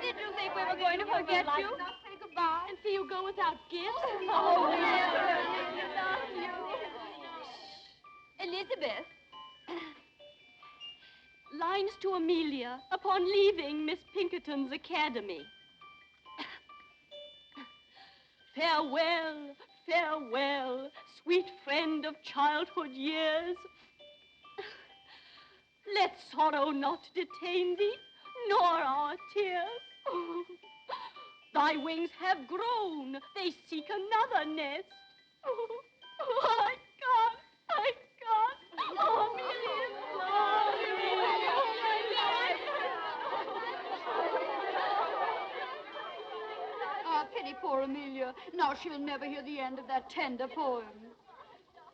Did you think we were going to forget you? Not say goodbye. And see you go without gifts? Oh, Elizabeth. Lines to Amelia upon leaving Miss Pinkerton's academy. Farewell, farewell, sweet friend of childhood years. Let sorrow not detain thee, nor our tears. Thy wings have grown, they seek another nest. I can't. Oh, Amelia, Ah, pity poor Amelia. Now she'll never hear the end of that tender poem.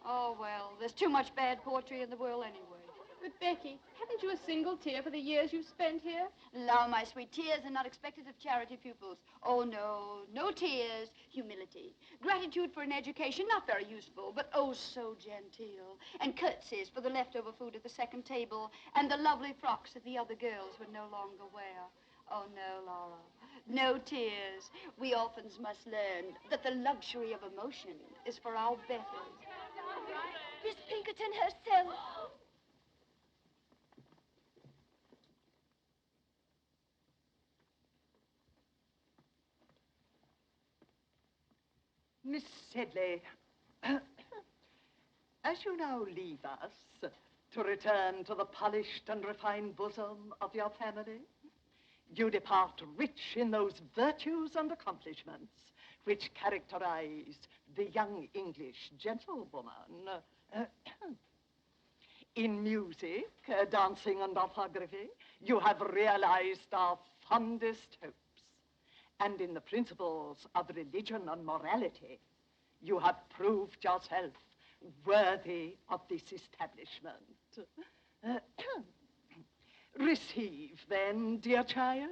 Oh, well, there's too much bad poetry in the world anyway. But, Becky, haven't you a single tear for the years you've spent here? Allow my sweet tears are not expected of charity pupils. Oh, no, no tears. Humility. Gratitude for an education not very useful, but oh, so genteel. And curtsies for the leftover food at the second table and the lovely frocks that the other girls would no longer wear. Oh, no, Laura. No tears. We orphans must learn that the luxury of emotion is for our betters. Miss Pinkerton herself. Miss Sedley, as you now leave us to return to the polished and refined bosom of your family, you depart rich in those virtues and accomplishments which characterize the young English gentlewoman. In music, dancing, and orthography, you have realized our fondest hopes. And in the principles of religion and morality, you have proved yourself worthy of this establishment. Receive, then, dear child,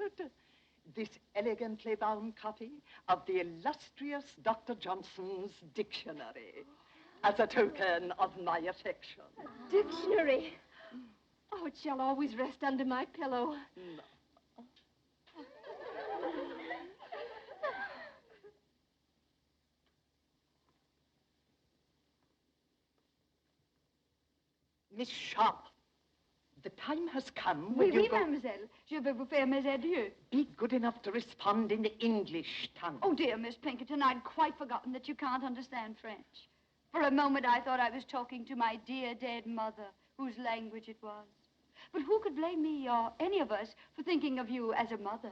this elegantly bound copy of the illustrious Dr. Johnson's dictionary as a token of my affection. A dictionary? Oh, it shall always rest under my pillow. No. Miss Sharp, the time has come when Oui, mademoiselle. Je vais vous faire mes adieux. Be good enough to respond in the English tongue. Oh, dear, Miss Pinkerton, I'd quite forgotten that you can't understand French. For a moment, I thought I was talking to my dear dead mother, whose language it was. But who could blame me or any of us for thinking of you as a mother?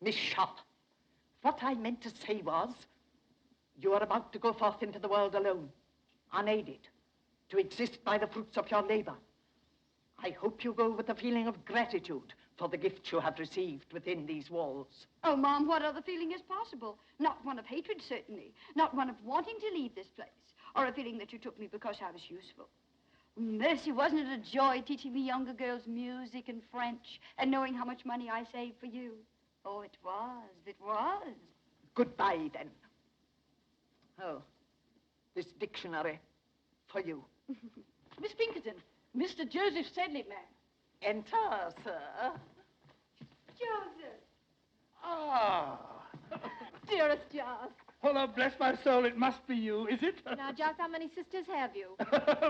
Miss Sharp, what I meant to say was, you are about to go forth into the world alone, unaided, to exist by the fruits of your labor. I hope you go with a feeling of gratitude for the gift you have received within these walls. Oh, Mom, what other feeling is possible? Not one of hatred, certainly. Not one of wanting to leave this place. Or a feeling that you took me because I was useful. Mercy, wasn't it a joy teaching the younger girls music and French and knowing how much money I saved for you? Oh, it was. It was. Goodbye, then. Oh, this dictionary for you. Miss Pinkerton, Mr. Joseph Sedley, ma'am. Enter, sir. Joseph. Ah. Dearest Giles. Oh, bless my soul, it must be you, is it? Now, Giles, how many sisters have you?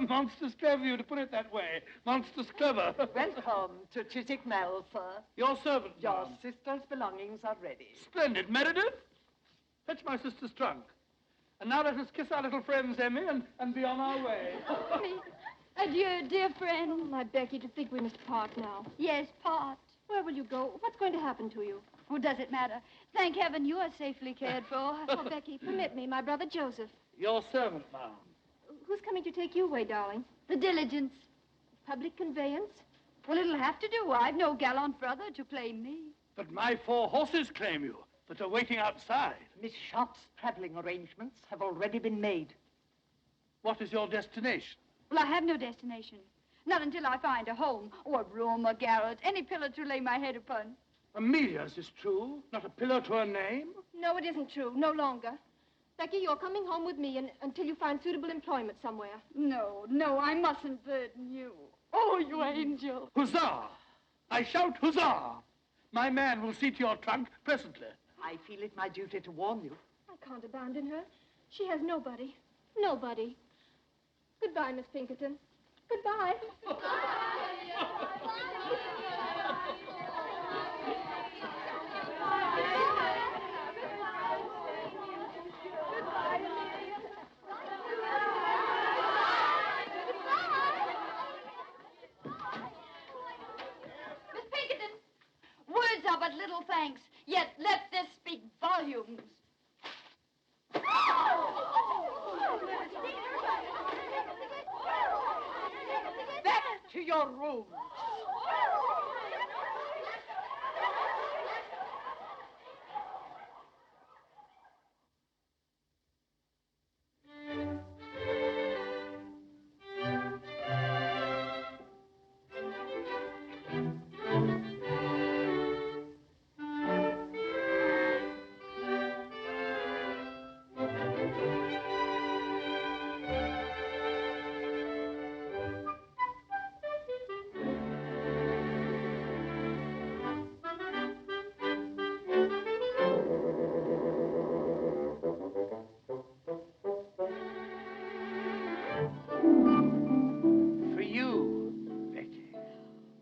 Monstrous clever of you to put it that way. Monstrous clever. Welcome to Chiswick Mell, sir. Your servant, Your ma'am. sister's belongings are ready. Splendid. Meredith, fetch my sister's trunk. And now let us kiss our little friends, Emmy, and be on our way. Adieu, dear friend. Oh, my Becky, to think we must part now. Yes, part. Where will you go? What's going to happen to you? Oh, does it matter? Thank heaven you are safely cared for. Oh, Becky, permit me, my brother Joseph. Your servant, ma'am. Who's coming to take you away, darling? The diligence. Public conveyance? Well, it'll have to do. I've no gallant brother to claim me. But my 4 horses claim you, that are waiting outside. Miss Sharp's traveling arrangements have already been made. What is your destination? Well, I have no destination. Not until I find a home, or a room, a garret, any pillar to lay my head upon. Amelia's is true, not a pillar to her name. No, it isn't true. No longer. Becky, you're coming home with me until you find suitable employment somewhere. No, I mustn't burden you. Oh, you angel. Huzzah! I shout huzzah! My man will see to your trunk presently. I feel it my duty to warn you. I can't abandon her. She has nobody. Nobody. Goodbye, Miss Pinkerton. Goodbye. Miss Pinkerton, words are but little thanks, yet let this speak volumes. Back to your room.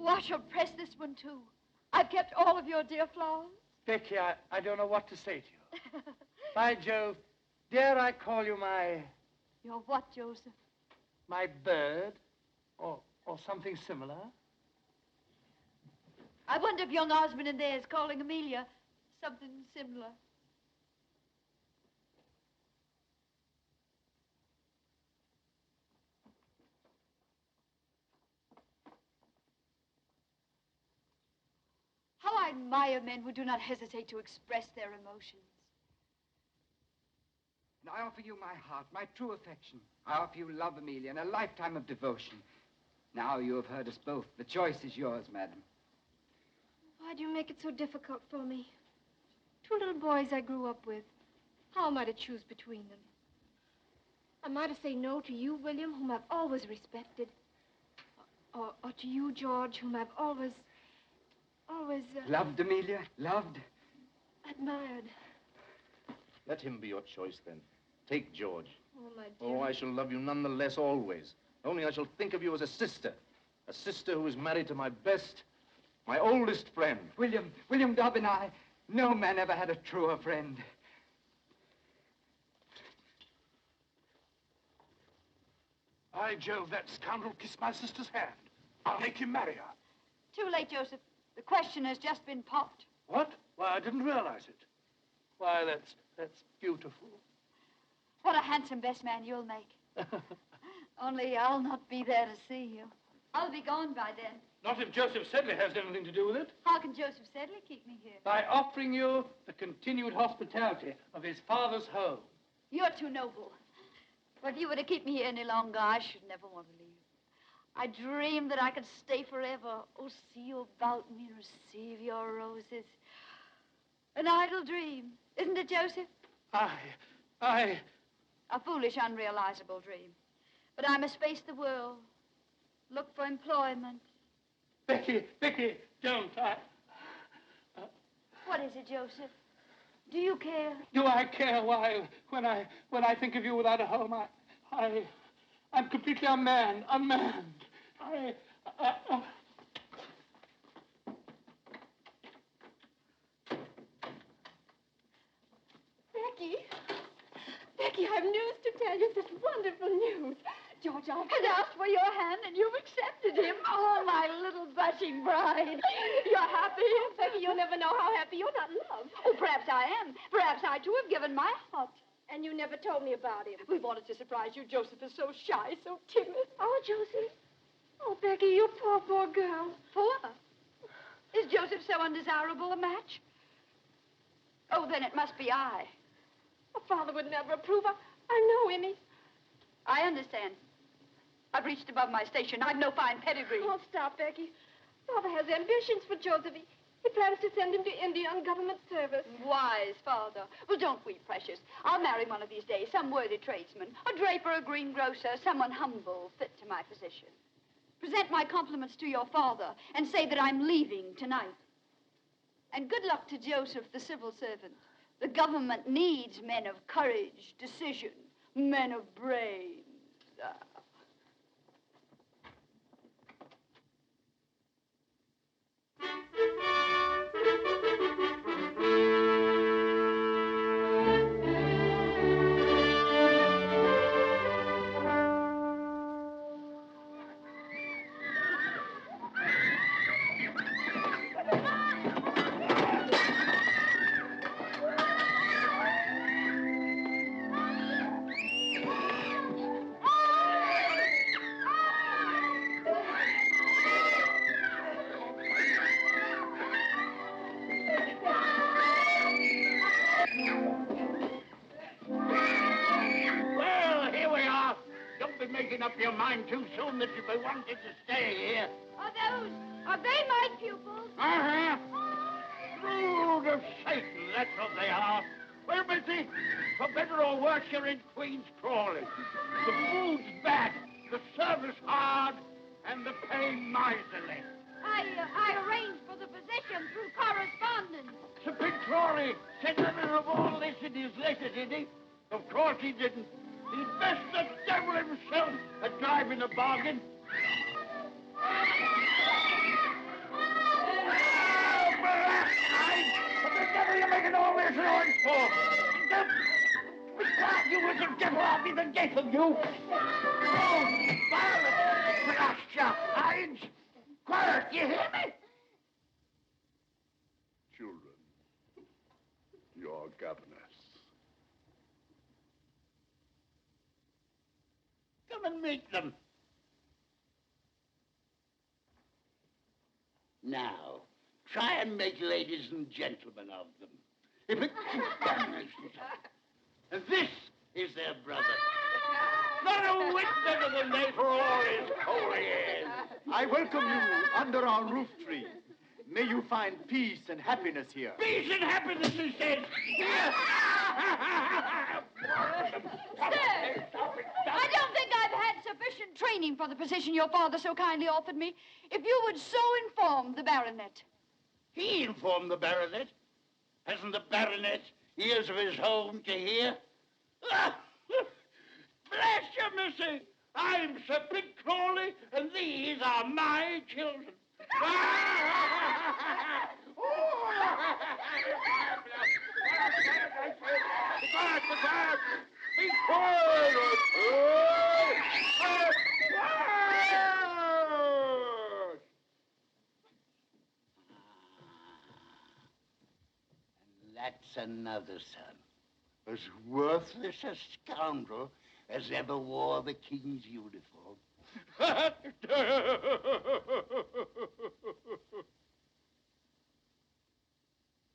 I shall press this one, too. I've kept all of your dear flowers. Becky, I don't know what to say to you. By Jove, dare I call you my... Your what, Joseph? My bird? Or something similar? I wonder if young Osborne in there is calling Amelia something similar. How I admire men who do not hesitate to express their emotions. And I offer you my heart, my true affection. I offer you love, Amelia, and a lifetime of devotion. Now you have heard us both. The choice is yours, madam. Why do you make it so difficult for me? Two little boys I grew up with. How am I to choose between them? Am I to say no to you, William, whom I've always respected? Or to you, George, whom I've always... Loved, Amelia? Loved? admired. Let him be your choice, then. Take George. Oh, my dear. Oh, I shall love you none the less always. Only I shall think of you as a sister who is married to my best, my oldest friend. William Dobb and I, no man ever had a truer friend. By Jove, that scoundrel kissed my sister's hand. I'll make him marry her. Too late, Joseph. The question has just been popped. What? Why, I didn't realize it. Why, that's beautiful. What a handsome best man you'll make. Only I'll not be there to see you. I'll be gone by then. Not if Joseph Sedley has anything to do with it. How can Joseph Sedley keep me here? By offering you the continued hospitality of his father's home. You're too noble. But if you were to keep me here any longer, I should never want to leave. I dreamed that I could stay forever. Oh, see you about me, receive your roses. An idle dream, isn't it, Joseph? I... A foolish, unrealizable dream. But I must face the world. Look for employment. Becky, don't. What is it, Joseph? Do you care? Do I care? Why, when I think of you without a home, I'm completely unmanned. Becky, I have news to tell you. Such wonderful news. George, I Had asked for your hand, and you've accepted him. Oh, my little blushing bride. You're happy? Becky, you'll never know how happy you're not in love. Oh, perhaps I am. Perhaps I, too, have given my heart. And you never told me about him. We wanted to surprise you. Joseph is so shy, so timid. Oh, Josie. Oh, Becky, you poor girl. Poor? Is Joseph so undesirable a match? Oh, then it must be I. Oh, Father would never approve. I know him. I understand. I've reached above my station. I've no fine pedigree. Oh, stop, Becky. Father has ambitions for Joseph. He plans to send him to India on government service. Wise father. Well, don't weep, precious. I'll marry one of these days, some worthy tradesman, a draper, a greengrocer, someone humble, fit to my position. Present my compliments to your father and say that I'm leaving tonight. And good luck to Joseph, the civil servant. The government needs men of courage, decision, men of brains. Up your mind too soon that you be wanted to stay here. Are they my pupils? Uh-huh. Brood of Satan, that's what they are. Well, Missy, for better or worse, you're in Queen's Crawley. The food's bad, the service hard, and the pay miserly. I arranged for the position through correspondence. Sir Pitt Crawley said nothing of all this in his letter, did he? Of course he didn't. He'd best the devil himself at driving a bargain. What the devil are you making all this noise for? You little devil, I'll be the death of you. Oh, Violet, blast your hides. Quiet, you hear me? Children, your governess. Come and meet them. Now, try and make ladies and gentlemen of them. If it... And this is their brother. Not a whit better than they for all his holy airs. I welcome you under our roof tree. May you find peace and happiness here. Peace and happiness, he said. Here. Sir, I don't think I've had sufficient training for the position your father so kindly offered me. If you would so inform the baronet. He informed the baronet. Hasn't the baronet ears of his own to hear? Bless you, missy. I'm Sir Pitt Crawley, and these are my children. Quiet. Be quiet. And that's another son. As worthless a scoundrel as ever wore the king's uniform.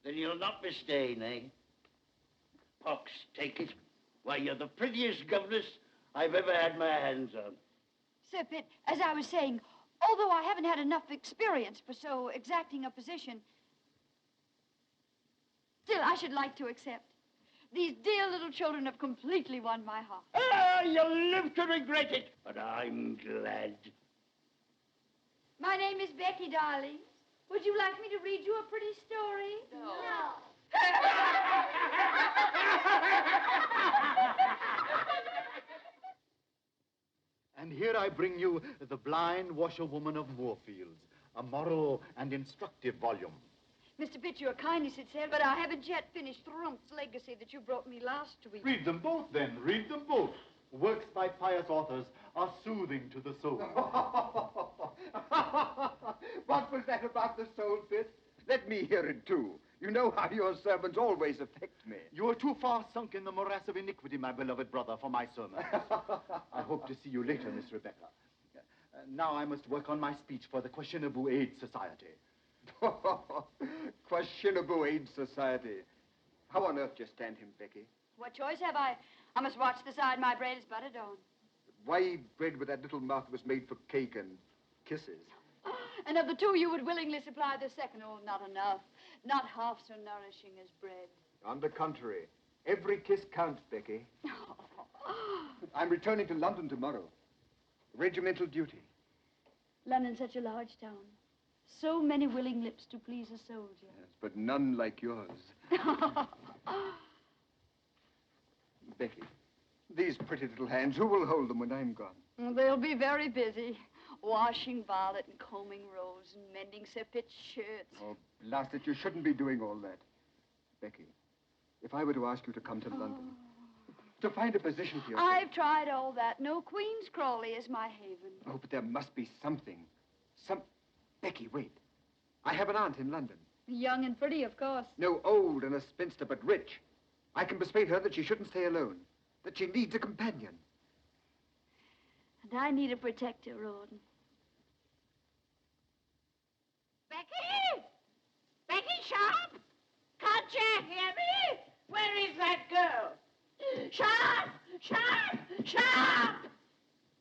Then you'll not be staying, eh? Pox, take it. Why, you're the prettiest governess I've ever had my hands on. Sir Pitt, as I was saying, although I haven't had enough experience for so exacting a position, still, I should like to accept. These dear little children have completely won my heart. Ah, you'll live to regret it, but I'm glad. My name is Becky, darling. Would you like me to read you a pretty story? No. And here I bring you The Blind Washerwoman of Moorfields, a moral and instructive volume. Mr. Pitt, you're kindly sincere, but I haven't yet finished Thrump's legacy that you brought me last week. Read them both, then. Read them both. Works by pious authors are soothing to the soul. What was that about the soul, Pitt? Let me hear it, too. You know how your sermons always affect me. You are too far sunk in the morass of iniquity, my beloved brother, for my sermon. I hope to see you later, Miss Rebecca. Now I must work on my speech for the Questionable Aid Society. Questionable Aid Society. How on earth do you stand him, Becky? What choice have I? I must watch the side my bread is buttered on. Why eat bread with that little mouth that was made for cake and kisses? And of the two, you would willingly supply the second. Oh, not enough. Not half so nourishing as bread. On the contrary, every kiss counts, Becky. I'm returning to London tomorrow. Regimental duty. London's such a large town. So many willing lips to please a soldier. Yes, but none like yours. Becky, these pretty little hands, who will hold them when I'm gone? Well, they'll be very busy. Washing Violet and combing Rose and mending Sir Pitt's shirts. Oh, blast it, you shouldn't be doing all that. Becky, if I were to ask you to come to London, to find a position for yourself... I've tried all that. No Queen's Crawley is my haven. Oh, but there must be something. Becky, wait. I have an aunt in London. Young and pretty, of course. No, old and a spinster, but rich. I can persuade her that she shouldn't stay alone, that she needs a companion. And I need a protector, Rawdon. Becky? Becky Sharp? Can't you hear me? Where is that girl? Sharp! Sharp! Sharp!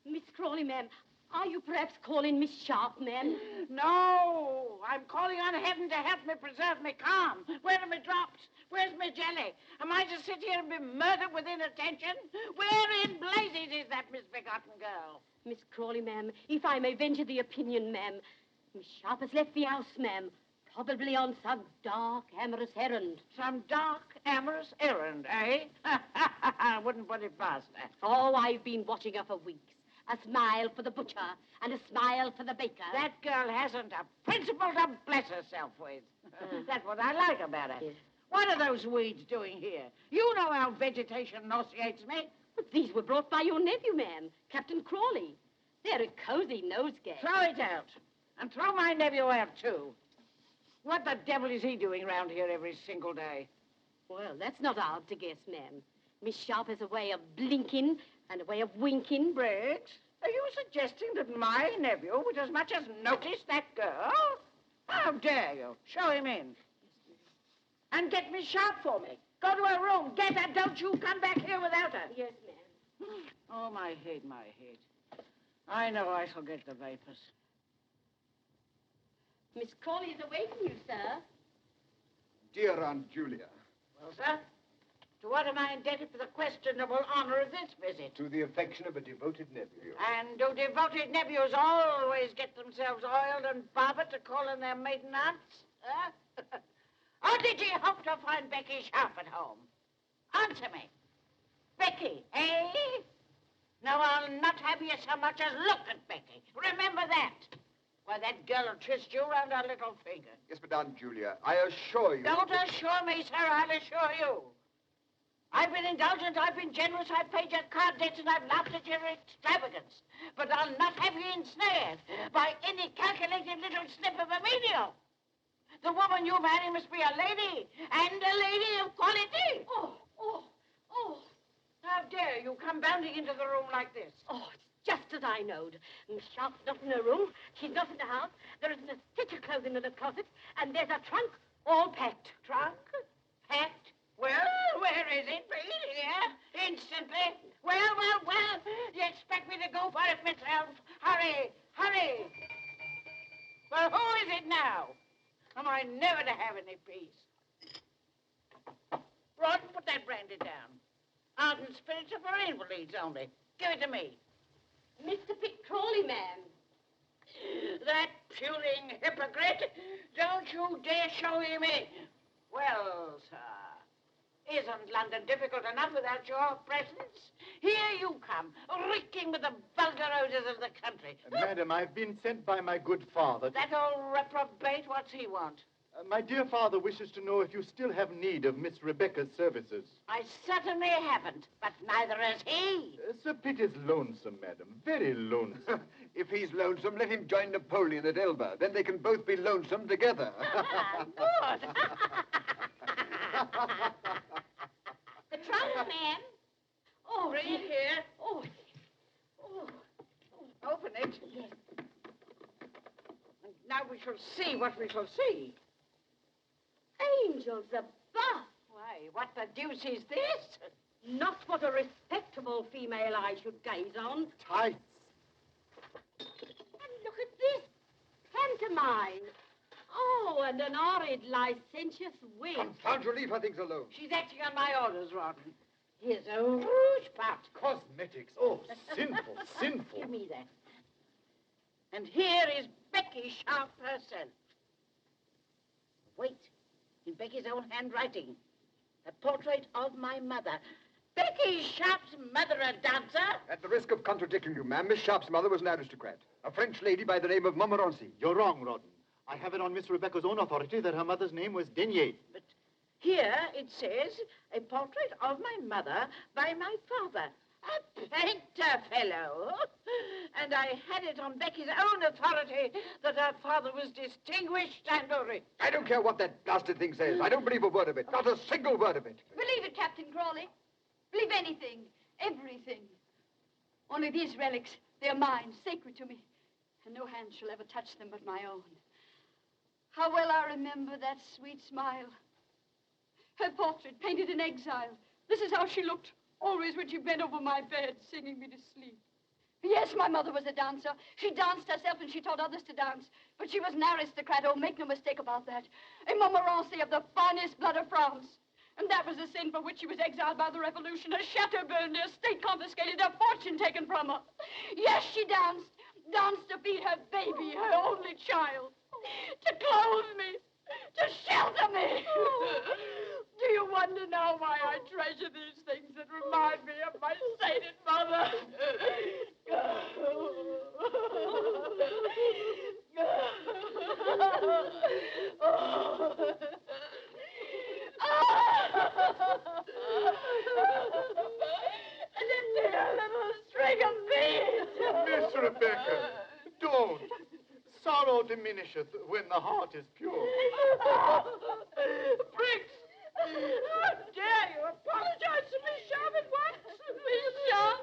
Miss Crawley, ma'am, are you perhaps calling Miss Sharp, ma'am? No, I'm calling on heaven to help me preserve me calm. Where are my drops? Where's my jelly? Am I to sit here and be murdered with inattention? Where in blazes is that misbegotten girl? Miss Crawley, ma'am, if I may venture the opinion, ma'am, Miss Sharp has left the house, ma'am, probably on some dark, amorous errand. Some dark, amorous errand, eh? I wouldn't put it past her. Oh, I've been watching her for weeks. A smile for the butcher and a smile for the baker. That girl hasn't a principle to bless herself with. That's what I like about her. Yes. What are those weeds doing here? You know how vegetation nauseates me. But these were brought by your nephew, ma'am, Captain Crawley. They're a cozy nosegay. Throw it out. And throw my nephew out, too. What the devil is he doing round here every single day? Well, that's not hard to guess, ma'am. Miss Sharp has a way of blinking and a way of winking. Briggs, are you suggesting that my nephew would as much as notice that girl? How dare you? Show him in. And get Miss Sharp for me. Go to her room. Get her. Don't you come back here without her. Yes, ma'am. Oh, my head, my head. I know I shall get the vapors. Miss Crawley is awaiting you, sir. Dear Aunt Julia. Well, sir, to what am I indebted for the questionable honor of this visit? To the affection of a devoted nephew. And do devoted nephews always get themselves oiled and barbered to call in their maiden aunts? Huh? Or did you hope to find Becky Sharp at home? Answer me. Becky, eh? No, I'll not have you so much as look at Becky. Remember that. Why, that girl will twist you round her little finger. Yes, but Aunt Julia, I assure you... Don't assure me, sir. I'll assure you. I've been indulgent, I've been generous, I've paid your card debts, and I've laughed at your extravagance. But I'll not have you ensnared by any calculated little snip of a menial. The woman you marry must be a lady, and a lady of quality. Oh. How dare you come bounding into the room like this? Oh, it's just as I knowed. Miss Sharp's not in her room. She's not in the house. There isn't a stitch of clothing in the closet. And there's a trunk all packed. Trunk? Packed? Well, where is it? Please, here. Instantly. Well. You expect me to go for it myself? Hurry. Well, who is it now? Am I never to have any peace? Rawdon, put that brandy down. Ardent spirits are for invalids only. Give it to me. Mr. Pitt Crawley, ma'am. That puling hypocrite. Don't you dare show him in. Well, sir, isn't London difficult enough without your presence? Here you come, reeking with the vulgar odors of the country. Madam, I've been sent by my good father. That old reprobate, what's he want? My dear father wishes to know if you still have need of Miss Rebecca's services. I certainly haven't, but neither has he. Sir Pitt is lonesome, madam. Very lonesome. If he's lonesome, let him join Napoleon at Elba. Then they can both be lonesome together. Good. The trunk, ma'am. Oh, Bring it here. Oh. Open it. Yes. And now we shall see what we shall see. Angels above. Why, what the deuce is this? Not what a respectable female eye should gaze on. Tights. And look at this. Pantomime. Oh, and an horrid, licentious wig. Confound you, leave her things alone. She's acting on my orders, Rawdon. Here's a rouge pot. Cosmetics. Oh, sinful. Give me that. And here is Becky Sharp herself. Wait, in Becky's own handwriting. A portrait of my mother. Becky Sharp's mother a dancer? At the risk of contradicting you, ma'am, Miss Sharp's mother was an aristocrat. A French lady by the name of Montmorency. You're wrong, Rawdon. I have it on Miss Rebecca's own authority that her mother's name was Denier. But here it says, a portrait of my mother by my father. A painter fellow. And I had it on Becky's own authority that her father was distinguished and rich. I don't care what that blasted thing says. I don't believe a word of it. Not a single word of it. Believe it, Captain Crawley. Believe anything, everything. Only these relics, they're mine, sacred to me. And no hand shall ever touch them but my own. How well I remember that sweet smile. Her portrait, painted in exile. This is how she looked, always when she bent over my bed, singing me to sleep. Yes, my mother was a dancer. She danced herself and she taught others to dance. But she was an aristocrat, oh, make no mistake about that. A Montmorency of the finest blood of France. And that was the sin for which she was exiled by the revolution. Her chateau burned, her estate confiscated, her fortune taken from her. Yes, she danced. Danced to feed her baby, her only child. To clothe me. To shelter me. Do you wonder now why I treasure these things that remind me of my sainted mother? And a dear little string of beads. Miss Rebecca, don't. Sorrow diminisheth when the heart is pure. Briggs! How dare you apologize to Miss Sharp at once? Miss Sharp!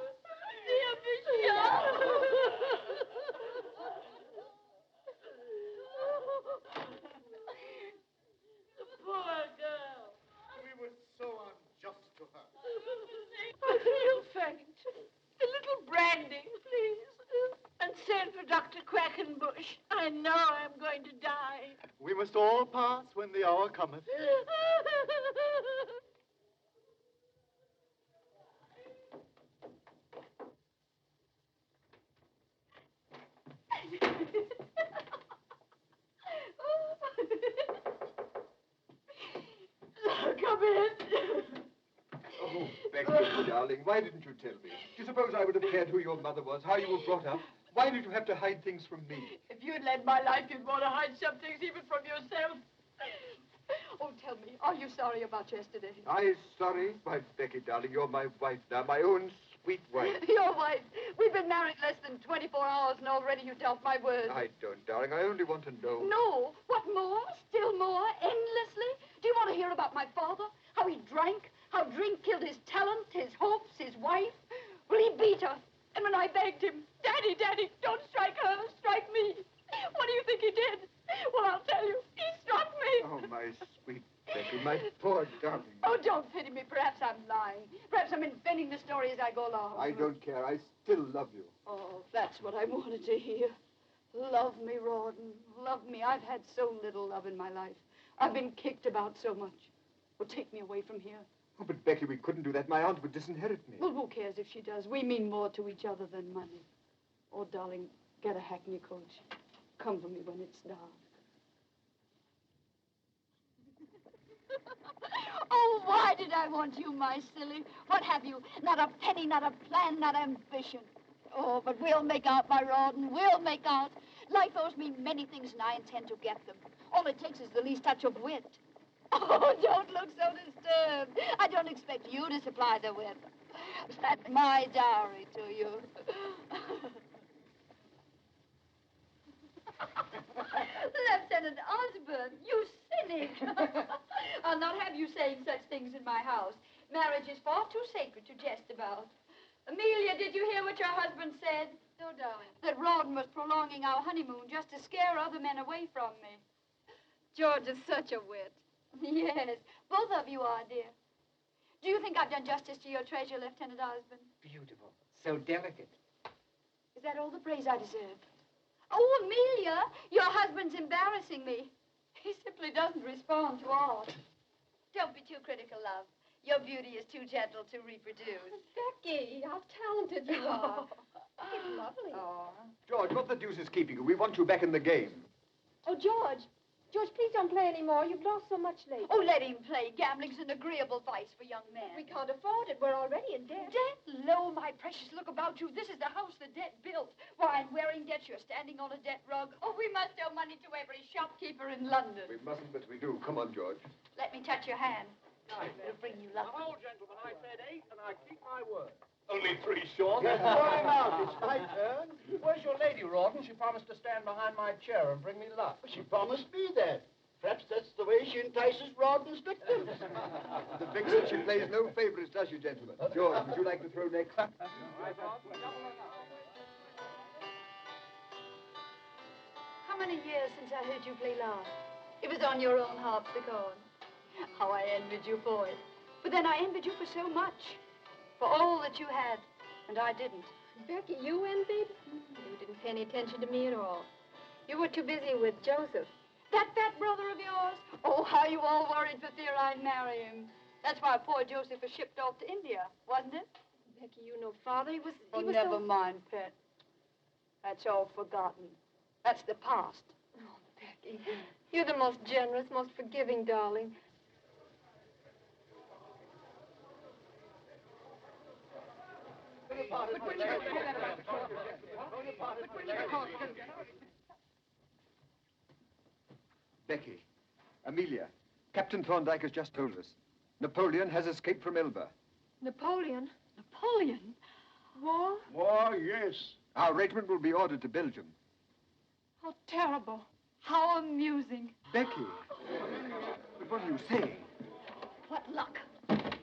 Dear Miss Sharp! The poor girl. We were so unjust to her. I feel faint. A little brandy, please. And send for Dr. Quackenbush. I know I'm going to die. We must all pass when the hour cometh. Come in. Oh, Becky, darling, why didn't you tell me? Do you suppose I would have cared who your mother was, how you were brought up? Why did you have to hide things from me? If you'd led my life, you'd want to hide some things even from yourself. Oh, tell me, are you sorry about yesterday? I sorry? Why, Becky, darling, you're my wife now, my own sweet wife. Your wife. We've been married less than 24 hours, and already you doubt my word. I don't, darling. I only want to know. No. What more? Still more? Endlessly? Do you want to hear about my father? How he drank? How drink killed his talent, his hopes, his wife? Well, he beat her. And when I begged him, Daddy, Daddy, don't strike her, strike me. What do you think he did? Well, I'll tell you. He struck me. Oh, my sweet Becky, my poor darling. Oh, don't pity me. Perhaps I'm lying. Perhaps I'm inventing the story as I go along. I don't care. I still love you. Oh, that's what I wanted to hear. Love me, Rawdon. Love me. I've had so little love in my life. I've been kicked about so much. Well, take me away from here. Oh, but Becky, we couldn't do that. My aunt would disinherit me. Well, who cares if she does? We mean more to each other than money. Oh, darling, get a hackney coach. Come for me when it's dark. Oh, why did I want you, my silly? What have you? Not a penny, not a plan, not ambition. Oh, but we'll make out, my Rawdon. We'll make out. Life owes me many things, and I intend to get them. All it takes is the least touch of wit. Oh, don't look so disturbed. I don't expect you to supply the wit. That's my dowry to you. Lieutenant Osborne, you cynic. I'll not have you saying such things in my house. Marriage is far too sacred to jest about. Amelia, did you hear what your husband said? No, darling. That Rawdon was prolonging our honeymoon just to scare other men away from me. George is such a wit. Yes, both of you are, dear. Do you think I've done justice to your treasure, Lieutenant Osborne? Beautiful. So delicate. Is that all the praise I deserve? Oh, Amelia, your husband's embarrassing me. He simply doesn't respond to art. Don't be too critical, love. Your beauty is too gentle to reproduce. Becky, how talented you are. It's lovely. Oh. George, what the deuce is keeping you? We want you back in the game. Oh, George. George, please don't play anymore. You've lost so much lately. Oh, let him play. Gambling's an agreeable vice for young men. We can't afford it. We're already in debt. Debt? Lo, my precious, look about you. This is the house the debt built. Why, I'm wearing debt. You're standing on a debt rug. Oh, we must owe money to every shopkeeper in London. We mustn't, but we do. Come on, George. Let me touch your hand. It'll bring you luck. Now, gentlemen, I said 8, and I keep my word. Only 3, Sean. Time out. It's my turn. Where's your lady, Rawdon? She promised to stand behind my chair and bring me luck. She promised me that. Perhaps that's the way she entices Rawdon's victims. The vixen, she plays no favorites, does she, gentlemen? George, would you like to throw next? How many years since I heard you play last? It was on your own harpsichord. How I envied you for it. But then I envied you for so much. For all that you had, and I didn't. Becky, you envied? You didn't pay any attention to me at all. You were too busy with Joseph. That fat brother of yours? Oh, how you all worried for fear I'd marry him. That's why poor Joseph was shipped off to India, wasn't it? Becky, you know father. He was never mind, Pet. That's all forgotten. That's the past. Oh, Becky, you're the most generous, most forgiving, darling. Becky, Amelia, Captain Thorndyke has just told us. Napoleon has escaped from Elba. Napoleon? Napoleon? War? War, yes. Our regiment will be ordered to Belgium. How terrible. How amusing. Becky, what are you saying? What luck.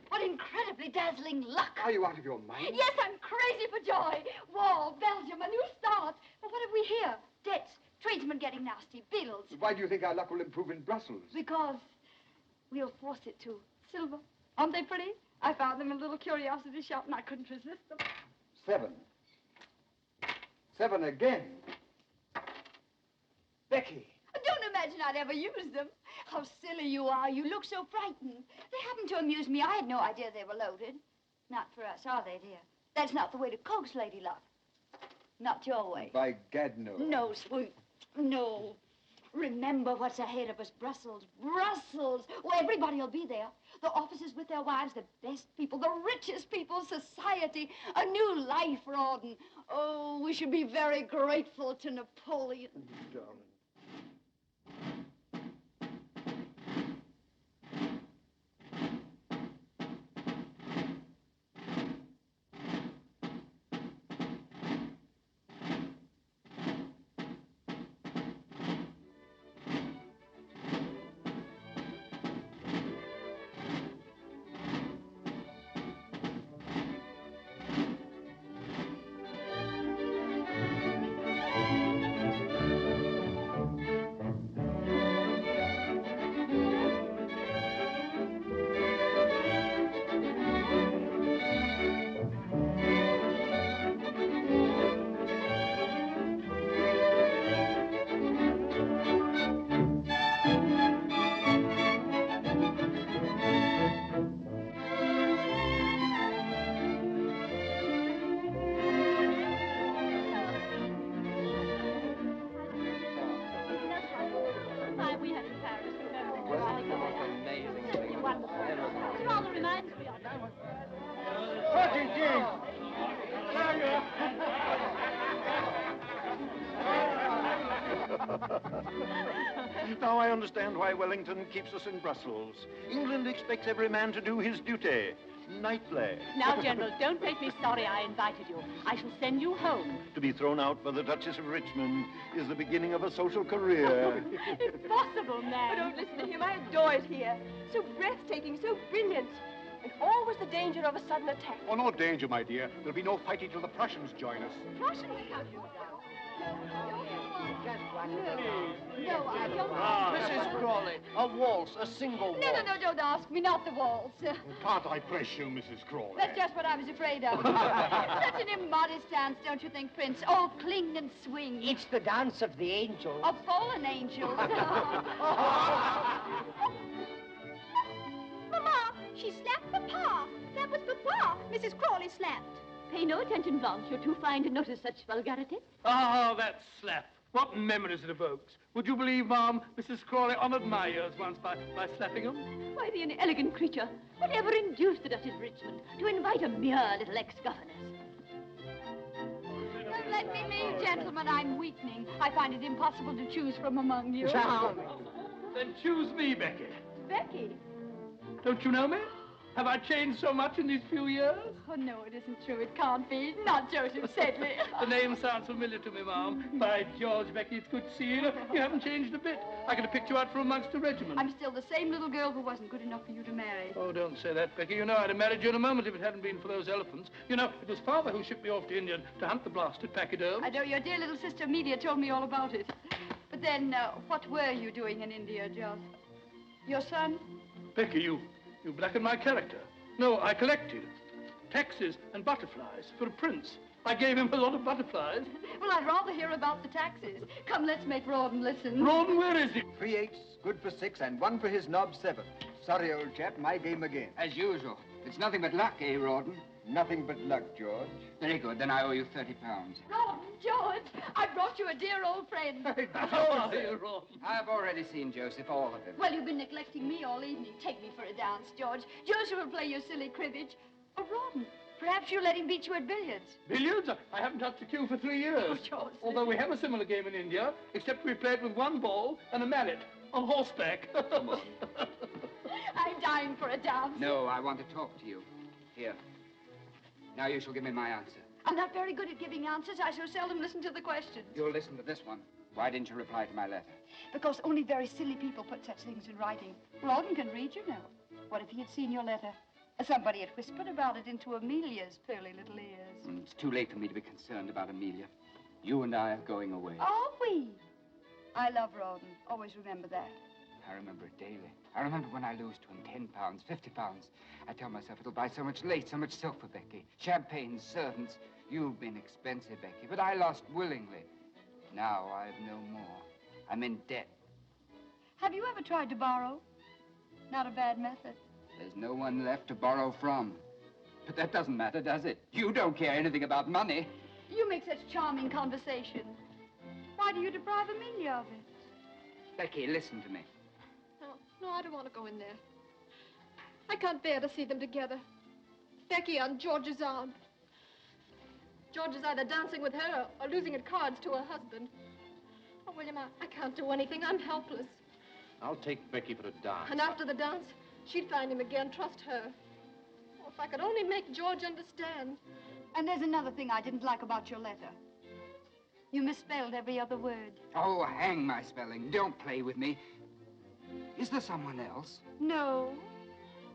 What incredibly dazzling luck. Are you out of your mind? Yes, I'm crazy for joy. War, Belgium, a new start. But what have we here? Debts, tradesmen getting nasty, bills. Why do you think our luck will improve in Brussels? Because we'll force it to. Silver. Aren't they pretty? I found them in a little curiosity shop and I couldn't resist them. 7. 7 again. Becky. Don't imagine I'd ever use them. How silly you are. You look so frightened. They happened to amuse me. I had no idea they were loaded. Not for us, are they, dear? That's not the way to coax lady love. Not your way. By gad, no. No, sweet. No. Remember what's ahead of us. Brussels. Brussels. Oh, everybody will be there. The officers with their wives, the best people, the richest people, society. A new life, Rawdon. Oh, we should be very grateful to Napoleon. Darling. Now I understand why Wellington keeps us in Brussels. England expects every man to do his duty. Nightly. Now, General, don't make me sorry I invited you. I shall send you home. To be thrown out by the Duchess of Richmond is the beginning of a social career. Impossible, man. Oh, don't listen to him. I adore it here. So breathtaking, so brilliant. And always the danger of a sudden attack. Oh, no danger, my dear. There'll be no fighting till the Prussians join us. Prussians? No, I don't. Mrs. Crawley, a waltz, a single waltz. No, don't ask me. Not the waltz. Can't I press you, Mrs. Crawley? That's just what I was afraid of. Such an immodest dance, don't you think, Prince? All cling and swing. It's the dance of the angels. Of fallen angels. Mama, she slapped Papa. That was Papa Mrs. Crawley slapped. Pay no attention, Blanche. You're too fine to notice such vulgarity. Ah, that slap. What memories it evokes. Would you believe, Ma'am, Mrs. Crawley honoured my ears once by slapping them? Why, the inelegant creature. Whatever induced the Duchess of Richmond to invite a mere little ex-governess? Let me leave, gentlemen. I'm weakening. I find it impossible to choose from among you. Charming. Then choose me, Becky. Becky? Don't you know me? Have I changed so much in these few years? Oh, no, it isn't true. It can't be. Not Joseph Sedley. The name sounds familiar to me, Ma'am. By George, Becky, it's good to see you. You haven't changed a bit. I could have picked you out from amongst a regiment. I'm still the same little girl who wasn't good enough for you to marry. Oh, don't say that, Becky. You know I'd have married you in a moment if it hadn't been for those elephants. You know, it was Father who shipped me off to India to hunt the blasted pachyderms. I know your dear little sister Amelia told me all about it. But then, what were you doing in India, Jos? Your son? Becky, you blackened my character. No, I collected taxes and butterflies for a prince. I gave him a lot of butterflies. Well, I'd rather hear about the taxes. Come, let's make Rawdon listen. Rawdon, where is he? 3 8s, good for 6, and 1 for his knob 7. Sorry, old chap, my game again. As usual. It's nothing but luck, eh, Rawdon? Nothing but luck, George. Very good. Then I owe you £30. Rawdon, George, I brought you a dear old friend. How are you, Rawdon? I've already seen Joseph, all of him. Well, you've been neglecting me all evening. Take me for a dance, George. Joseph will play your silly cribbage. Oh, Rawdon, perhaps you'll let him beat you at billiards. Billiards? I haven't touched a cue for 3 years. Oh, George. Although we have a similar game in India, except we play it with 1 ball and a mallet on horseback. Come on. I'm dying for a dance. No, I want to talk to you. Here. Now you shall give me my answer. I'm not very good at giving answers. I so seldom listen to the questions. You'll listen to this one. Why didn't you reply to my letter? Because only very silly people put such things in writing. Rawdon can read, you know. What if he had seen your letter? Somebody had whispered about it into Amelia's pearly little ears. It's too late for me to be concerned about Amelia. You and I are going away. Are we? I love Rawdon. Always remember that. I remember it daily. I remember when I lose to him £10, £50. I tell myself it'll buy so much lace, so much silk for Becky. Champagne, servants. You've been expensive, Becky, but I lost willingly. Now I've no more. I'm in debt. Have you ever tried to borrow? Not a bad method. There's no one left to borrow from. But that doesn't matter, does it? You don't care anything about money. You make such charming conversation. Why do you deprive Amelia of it? Becky, listen to me. No, I don't want to go in there. I can't bear to see them together. Becky on George's arm. George is either dancing with her or losing at cards to her husband. Oh, William, I can't do anything. I'm helpless. I'll take Becky for a dance. And after the dance, she'd find him again. Trust her. Oh, if I could only make George understand. And there's another thing I didn't like about your letter. You misspelled every other word. Oh, hang my spelling. Don't play with me. Is there someone else? No.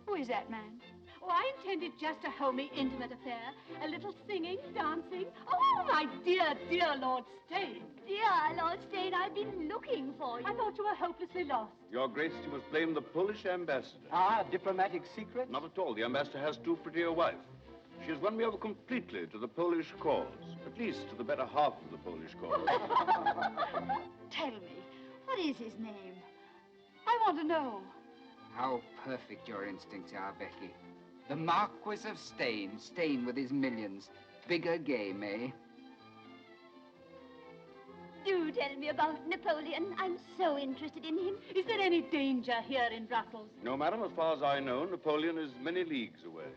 Who is that man? Oh, I intended just a homey, intimate affair. A little singing, dancing. Oh, my dear, dear Lord Steyne. Dear Lord Steyne, I've been looking for you. I thought you were hopelessly lost. Your Grace, you must blame the Polish ambassador. Ah, diplomatic secret? Not at all. The ambassador has too pretty a wife. She has won me over completely to the Polish cause. At least to the better half of the Polish cause. Tell me, what is his name? I want to know. How perfect your instincts are, Becky. The Marquis of Steyne. Steyne with his millions. Bigger game, eh? Do tell me about Napoleon. I'm so interested in him. Is there any danger here in Brussels? No, madam, as far as I know, Napoleon is many leagues away.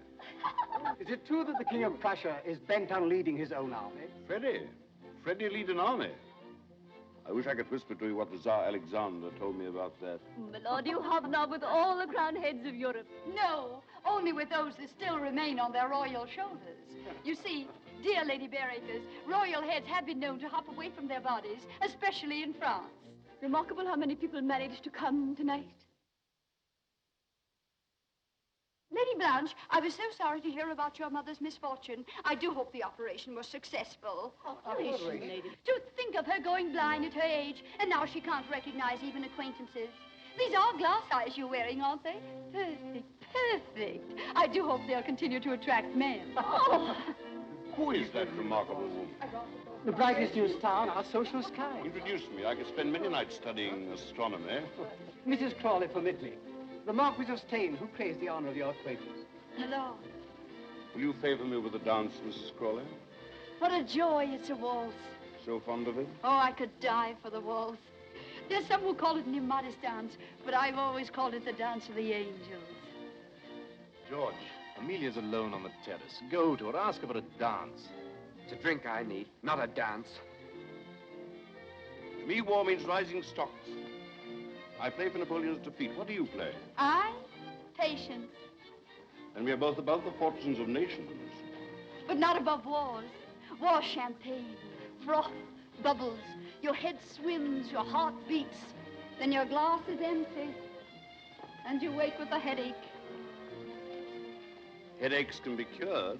Is it true that the King of Prussia is bent on leading his own army? Freddie lead an army. I wish I could whisper to you what the Tsar Alexander told me about that. My lord, you hobnob with all the crowned heads of Europe. No, only with those that still remain on their royal shoulders. You see, dear Lady Bareacres, royal heads have been known to hop away from their bodies, especially in France. Remarkable how many people managed to come tonight. Lady Blanche, I was so sorry to hear about your mother's misfortune. I do hope the operation was successful. Operation, lady. To think of her going blind at her age, and now she can't recognize even acquaintances. These are glass eyes you're wearing, aren't they? Perfect, perfect. I do hope they'll continue to attract men. Oh. Who is that remarkable woman? The brightest new star in our social sky. Introduce me. I could spend many nights studying astronomy. Mrs. Crawley, permit me. The Marquis of Steyne, who craves the honor of your acquaintance. Lord. Will you favor me with a dance, Mrs. Crawley? What a joy it's a waltz. So fond of it? Oh, I could die for the waltz. There's some who call it an immodest dance, but I've always called it the dance of the angels. George, Amelia's alone on the terrace. Go to her, ask her for a dance. It's a drink I need, not a dance. To me, war means rising stocks. I play for Napoleon's defeat. What do you play? I? Patience. And we are both above the fortunes of nations. But not above wars. War champagne, froth, bubbles. Your head swims, your heart beats. Then your glass is empty. And you wake with a headache. Headaches can be cured.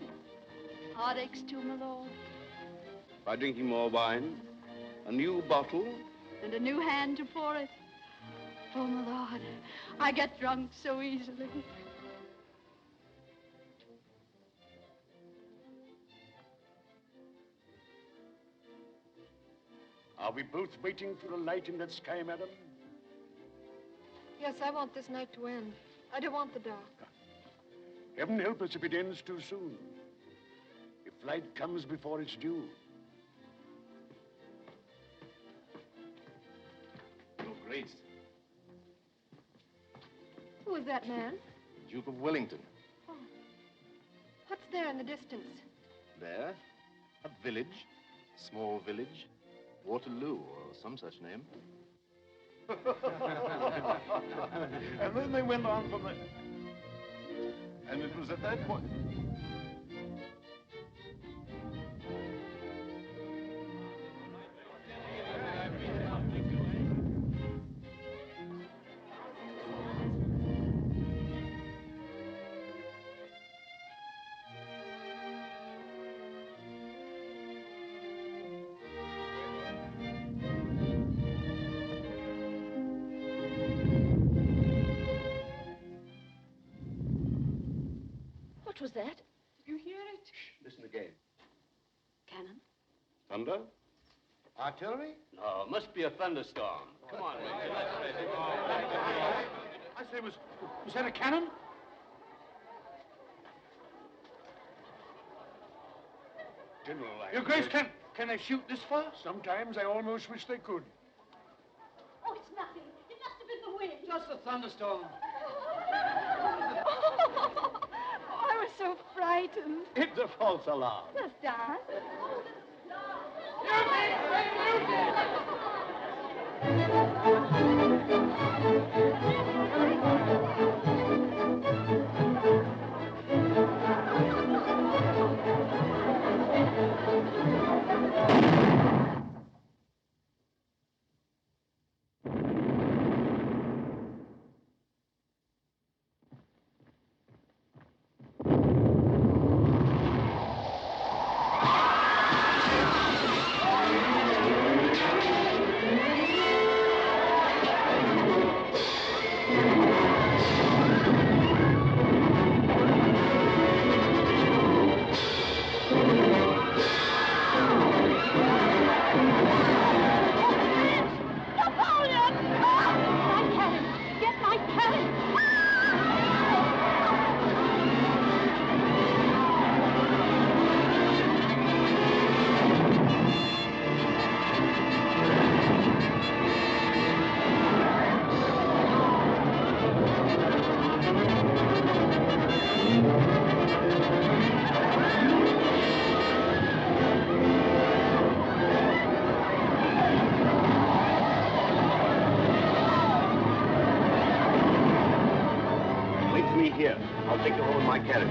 Heartaches too, my lord. By drinking more wine, a new bottle. And a new hand to pour it. Oh, my lord, I get drunk so easily. Are we both waiting for a light in that sky, madam? Yes, I want this night to end. I don't want the dark. Heaven help us if it ends too soon. If light comes before it's due. Your Grace, Who is that man? Duke of Wellington. Oh. What's there in the distance? There, a village, small village, Waterloo, or some such name. And then they went on from there. And it was at that point... What was that? You hear it? Listen again. Cannon? Thunder? Artillery? No, must be a thunderstorm. Come on, Major, let's face it. I say, was that a cannon? General, Your Grace, can they shoot this far? Sometimes I almost wish they could. Oh, it's nothing. It must have been the wind. Just a thunderstorm. I was so frightened. It's a false alarm. Just dance. Here, I'll take you home in my carriage.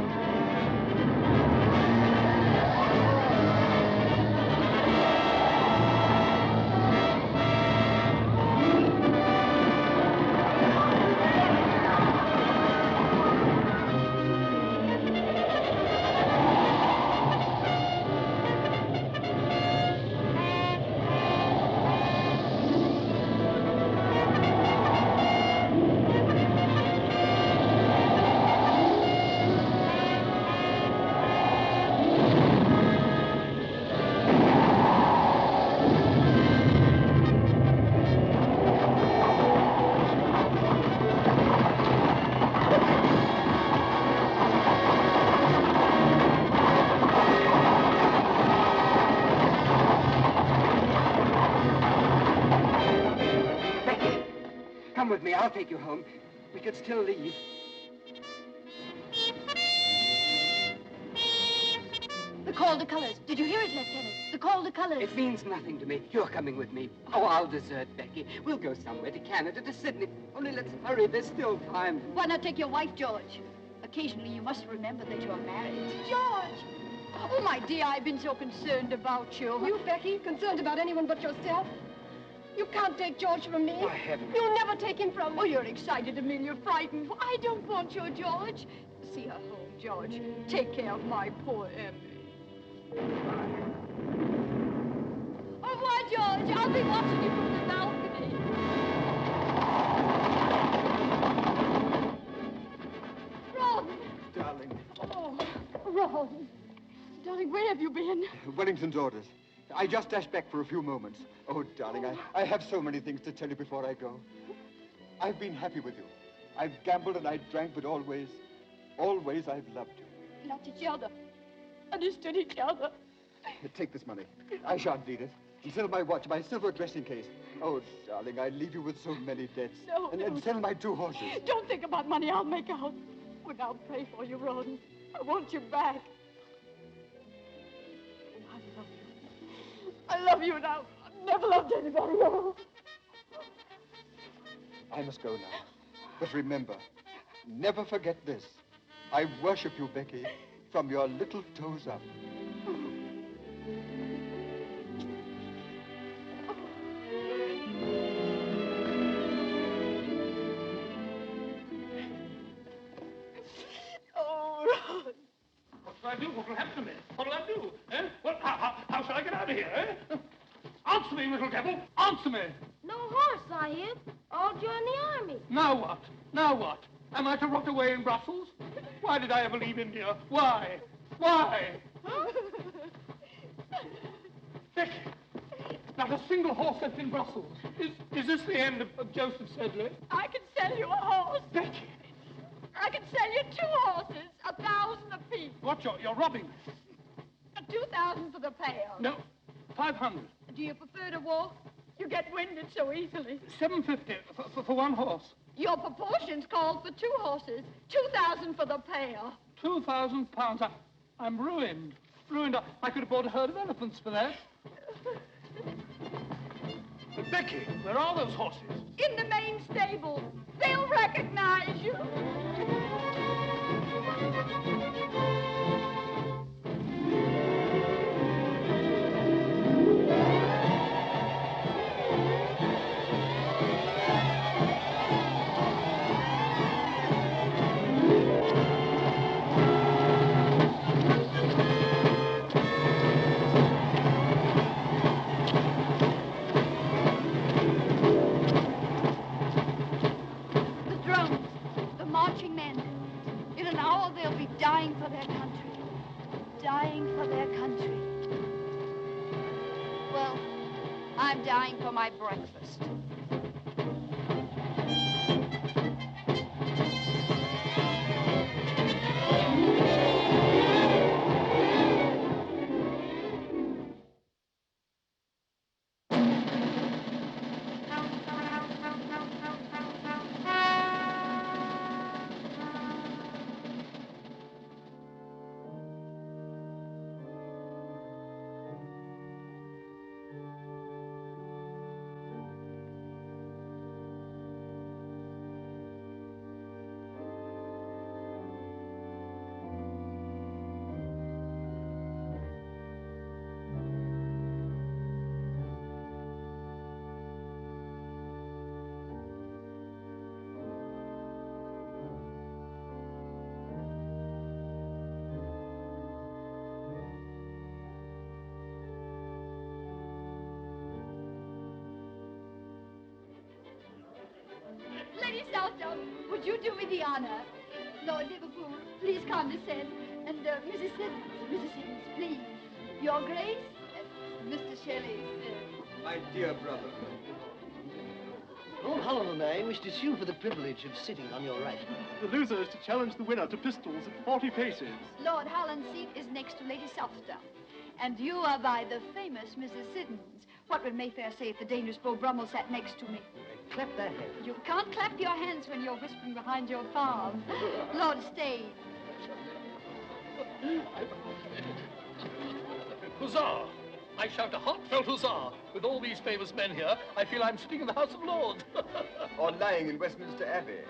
me. I'll take you home. We could still leave. The call to colors. Did you hear it, Lieutenant? The call to colors. It means nothing to me. You're coming with me. Oh, I'll desert Becky. We'll go somewhere, to Canada, to Sydney. Only let's hurry. There's still time. Why not take your wife, George? Occasionally, you must remember that you're married. George! Oh, my dear, I've been so concerned about you. You, Becky, concerned about anyone but yourself? You can't take George from me. Oh, heavens. You'll never take him from me. Oh, you're excited, Amelia, frightened. I don't want your George. See her home, George. Take care of my poor Emily. Au revoir, George. I'll be watching you from the balcony. Rawdon. Darling. Oh, Rawdon. Darling, where have you been? Wellington's orders. I just dashed back for a few moments. Oh, darling, I have so many things to tell you before I go. I've been happy with you. I've gambled and I drank, but always I've loved you. Loved each other. Understood each other. Take this money. I shan't need it. And sell my watch, my silver dressing case. Oh, darling, I leave you with so many debts. No, and sell my 2 horses. Don't think about money. I'll make out. But I'll pray for you, Rawdon. I want you back. I love you. I love you now. I've never loved anybody else. I must go now. But remember, never forget this. I worship you, Becky, from your little toes up. What shall I do? What will happen to me? What will I do? Eh? Well, how shall I get out of here, eh? Answer me, little devil! Answer me! No horse, I hear. All join the army. Now what? Now what? Am I to rot away in Brussels? Why did I ever leave India? Why? Why? Becky, not a single horse left in Brussels. Is this the end of Joseph Sedley? I can sell you a horse. Becky! I can sell you 2 horses, 1,000 apiece. What, you're robbing me? 2,000 for the pail. No, 500. Do you prefer to walk? You get winded so easily. 750 for 1 horse. Your proportions called for 2 horses. 2,000 for the pail. 2,000 pounds. I'm ruined. Ruined. I could have bought a herd of elephants for that. But Becky, where are those horses? In the main stable. They'll recognize you. Dying for their country. Dying for their country. Well, I'm dying for my breakfast. Lady Southdown, would you do me the honor? Lord Liverpool, please condescend. And Mrs. Siddons, please. Your Grace, Mr. Shelley. My dear brother. Lord Holland and I wish to sue for the privilege of sitting on your right. The loser is to challenge the winner to pistols at 40 paces. Lord Holland's seat is next to Lady Southdown. And you are by the famous Mrs. Siddons. What would Mayfair say if the dangerous Beau Brummel sat next to me? clap their hands. You can't clap your hands when you're whispering behind your palm. Lord Steyne. Huzzah! I shout a heartfelt huzzah. With all these famous men here, I feel I'm sitting in the House of Lords. Or lying in Westminster Abbey.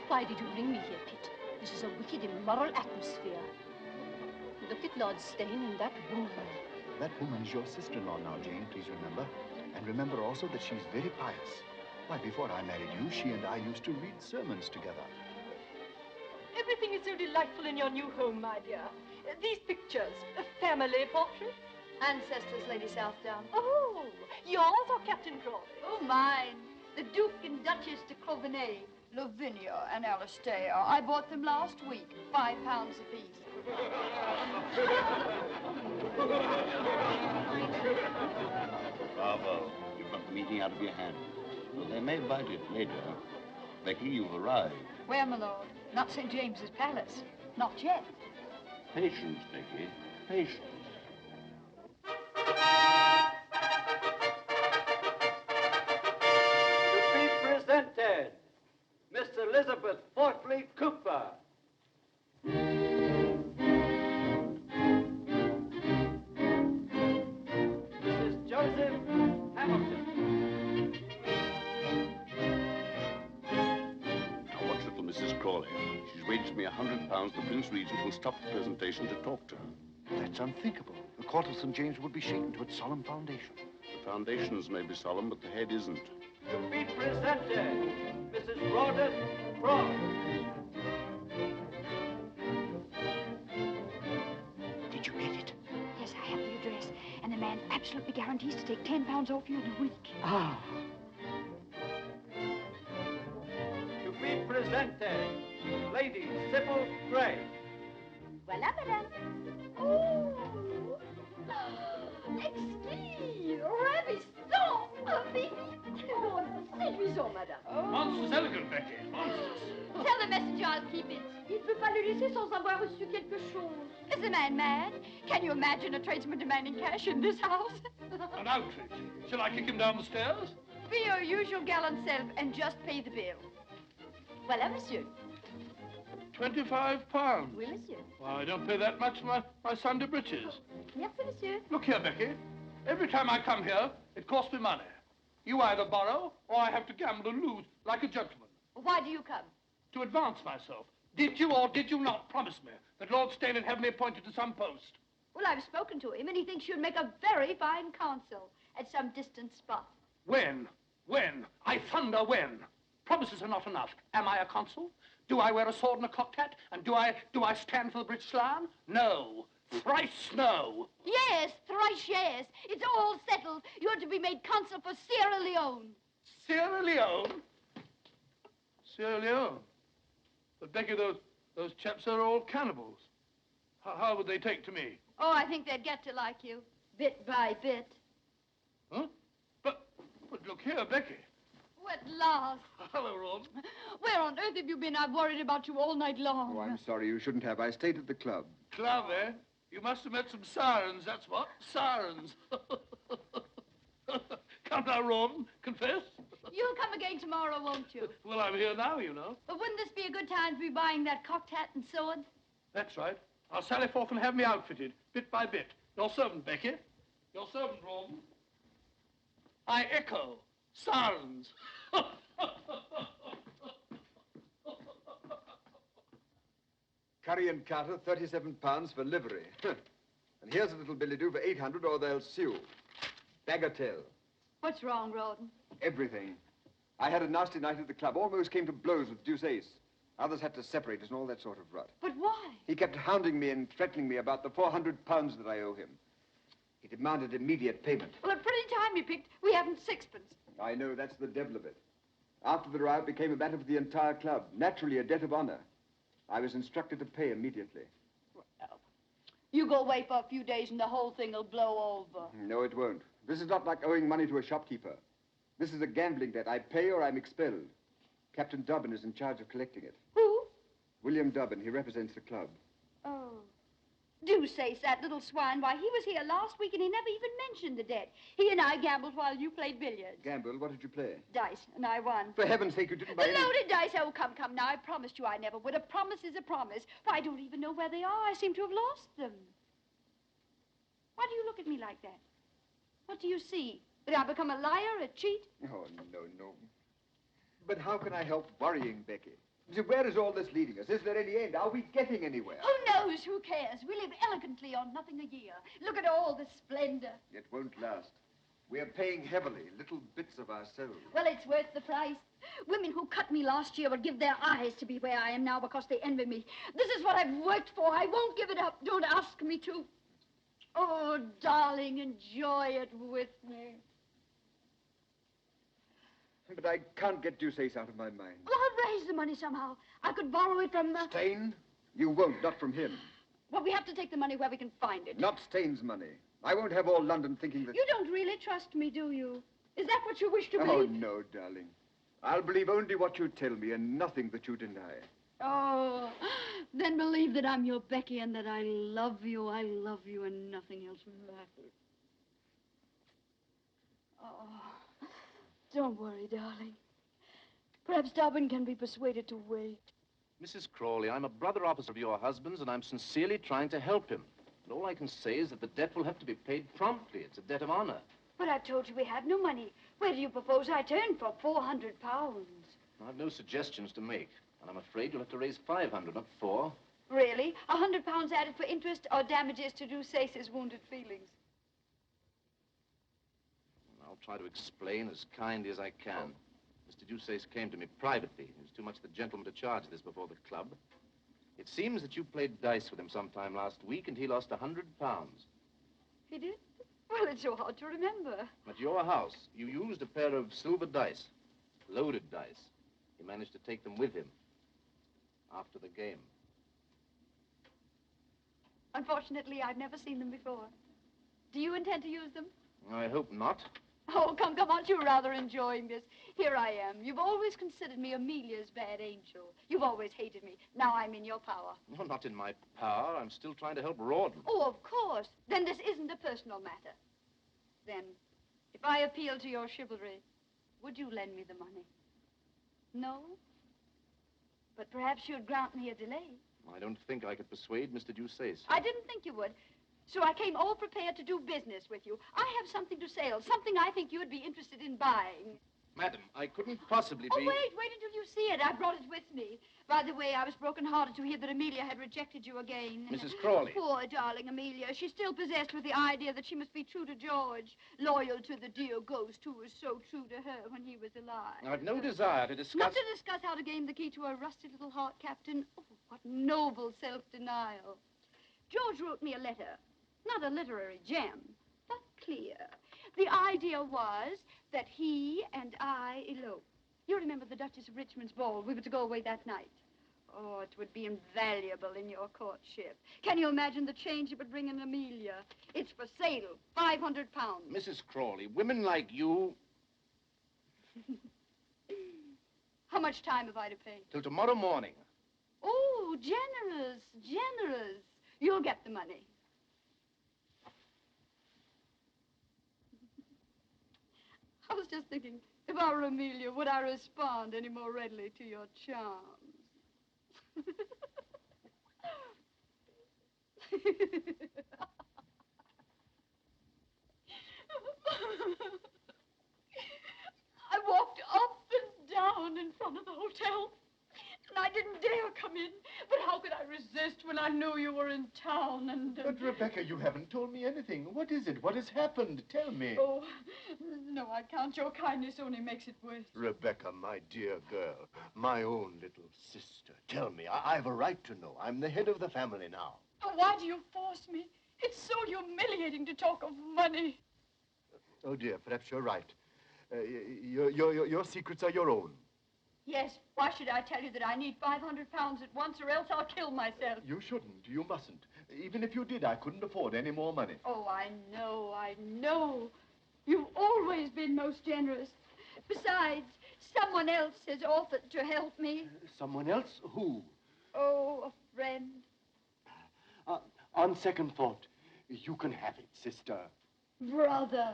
Why did you bring me here, Pitt? This is a wicked, immoral atmosphere. Look at Lord Steyne and that woman. That woman is your sister-in-law now, Jane, please remember. And remember also that she's very pious. Why, before I married you, she and I used to read sermons together. Everything is so delightful in your new home, my dear. These pictures, family portraits. Ancestors, Lady Southdown. Oh, yours or Captain Crawley? Oh, mine. The Duke and Duchess de Crawley, Lavinia and Alistair. I bought them last week, £5 apiece. Bravo. You've got the meeting out of your hand. Well, they may bite it later. Becky, you've arrived. Where, my lord? Not St. James's Palace. Not yet. Patience, Becky. Patience. To be presented, Miss Elizabeth Fortley Cooper. Mrs. Joseph Hamilton. Now, watch little Mrs. Crawley. She's waged me £100 the Prince Regent will stop the presentation to talk to her. That's unthinkable. The court of St. James would be shaken to its solemn foundation. The foundations may be solemn, but the head isn't. To be presented, Mrs. Rawdon Cross. Did you get it? Yes, I have the address. And the man absolutely guarantees to take £10 off you in a week. Ah. To be presented, Lady Sybil Gray. Voilà, madame. Oh! Exquis! Ravissant! Oh, séduisant, madame. Monstrous elegant, Becky. Monstrous. Tell the messenger I'll keep it. Il ne peut pas le laisser sans avoir reçu quelque chose. Is the man mad? Can you imagine a tradesman demanding cash in this house? An outrage. Shall I kick him down the stairs? Be your usual gallant self and just pay the bill. Voilà, monsieur. £25. Oui, monsieur. Why, I don't pay that much for my Sunday breeches. Merci, monsieur. Look here, Becky. Every time I come here, it costs me money. You either borrow, or I have to gamble and lose like a gentleman. Why do you come? To advance myself. Did you or did you not promise me that Lord Steyne would have me appointed to some post? Well, I've spoken to him, and he thinks you'd make a very fine consul at some distant spot. When? When? I thunder when? Promises are not enough. Am I a consul? Do I wear a sword and a cocked hat? And do I stand for the British Lion? No. Thrice no. Yes, thrice yes. It's all settled. You're to be made consul for Sierra Leone. Sierra Leone? Sierra Leone? But Becky, those chaps are all cannibals. How would they take to me? Oh, I think they'd get to like you, bit by bit. Huh? But look here, Becky. At last. Hello, Rawdon. Where on earth have you been? I've worried about you all night long. Oh, I'm sorry. You shouldn't have. I stayed at the club. Club, eh? You must have met some sirens, that's what. Sirens. Come now, Rawdon. Confess. You'll come again tomorrow, won't you? Well, I'm here now, you know. But wouldn't this be a good time to be buying that cocked hat and sword? That's right. I'll sally forth and have me outfitted, bit by bit. Your servant, Becky. Your servant, Rawdon. I echo. Sirens. Curry and Carter, £37 for livery. And here's a little billet-doux for 800 or they'll sue. Bagatelle. What's wrong, Rawdon? Everything. I had a nasty night at the club. Almost came to blows with Deuce Ace. Others had to separate us and all that sort of rot. But why? He kept hounding me and threatening me about the £400 that I owe him. He demanded immediate payment. Well, a pretty time you picked. We haven't sixpence. I know, that's the devil of it. After the row, it became a matter for the entire club. Naturally, a debt of honor. I was instructed to pay immediately. Well, you go away for a few days and the whole thing will blow over. No, it won't. This is not like owing money to a shopkeeper. This is a gambling debt. I pay or I'm expelled. Captain Dobbin is in charge of collecting it. Who? William Dobbin. He represents the club. Oh. Deuceace, that little swine. Why, he was here last week and he never even mentioned the debt. He and I gambled while you played billiards. Gamble? What did you play? Dice, and I won. For heaven's sake, you didn't buy The any... loaded dice. Oh, come now. I promised you I never would. A promise is a promise. Why, I don't even know where they are. I seem to have lost them. Why do you look at me like that? What do you see? That I've become a liar, a cheat? Oh, no. But how can I help worrying, Becky? Where is all this leading us? Is there any end? Are we getting anywhere? Who knows? Who cares? We live elegantly on nothing a year. Look at all the splendor. It won't last. We're paying heavily, little bits of ourselves. Well, it's worth the price. Women who cut me last year would give their eyes to be where I am now because they envy me. This is what I've worked for. I won't give it up. Don't ask me to. Oh, darling, enjoy it with me. But I can't get Deuceace out of my mind. Well, I'll raise the money somehow. I could borrow it from... Steyne? You won't, not from him. Well, we have to take the money where we can find it. Not Steyne's money. I won't have all London thinking that... You don't really trust me, do you? Is that what you wish to believe? Oh, no, darling. I'll believe only what you tell me and nothing that you deny. Oh, then believe that I'm your Becky and that I love you, and nothing else matters. Oh, don't worry, darling. Perhaps Dobbin can be persuaded to wait. Mrs. Crawley, I'm a brother officer of your husband's, and I'm sincerely trying to help him. And all I can say is that the debt will have to be paid promptly. It's a debt of honor. But I told you we have no money. Where do you propose I turn for 400 pounds? I've no suggestions to make, and I'm afraid you'll have to raise 500, not 4. Really? 100 pounds added for interest or damages to Deuceace's wounded feelings? I'll try to explain as kindly as I can. Mr. Deuceace came to me privately. He was too much the gentleman to charge this before the club. It seems that you played dice with him sometime last week, and he lost 100 pounds. He did? Well, it's so hard to remember. At your house, you used a pair of silver dice, loaded dice. He managed to take them with him after the game. Unfortunately, I've never seen them before. Do you intend to use them? I hope not. Oh, come, aren't you rather enjoying this? Here I am. You've always considered me Amelia's bad angel. You've always hated me. Now I'm in your power. No, not in my power. I'm still trying to help Rawdon. Oh, of course. Then this isn't a personal matter. Then, if I appeal to your chivalry, would you lend me the money? No? But perhaps you'd grant me a delay. I don't think I could persuade Mr. Deuceace. I didn't think you would. So I came all prepared to do business with you. I have something to sell, something I think you'd be interested in buying. Madam, I couldn't possibly be... Oh, wait until you see it. I brought it with me. By the way, I was broken-hearted to hear that Amelia had rejected you again. Mrs. Crawley. Poor darling Amelia. She's still possessed with the idea that she must be true to George, loyal to the dear ghost who was so true to her when he was alive. I've no desire to discuss... Not to discuss how to gain the key to her rusty little heart, Captain. Oh, what noble self-denial. George wrote me a letter. Not a literary gem, but clear. The idea was that he and I elope. You remember the Duchess of Richmond's ball? We were to go away that night. Oh, it would be invaluable in your courtship. Can you imagine the change it would bring in Amelia? It's for sale, 500 pounds. Mrs. Crawley, women like you... How much time have I to pay? Till tomorrow morning. Oh, generous, generous. You'll get the money. I was just thinking, if I were Amelia, would I respond any more readily to your charms? I walked up and down in front of the hotel, and I didn't dare come in. But how could I resist when I knew you were in town and... But, Rebecca, you haven't told me anything. What is it? What has happened? Tell me. Oh, no, I can't. Your kindness only makes it worse. Rebecca, my dear girl, my own little sister. Tell me, I've a right to know. I'm the head of the family now. Oh, why do you force me? It's so humiliating to talk of money. Oh, dear, perhaps you're right. Your secrets are your own. Yes, why should I tell you that I need 500 pounds at once or else I'll kill myself? You shouldn't. You mustn't. Even if you did, I couldn't afford any more money. Oh, I know. You've always been most generous. Besides, someone else has offered to help me. Someone else? Who? Oh, a friend. On second thought, you can have it, sister. Brother.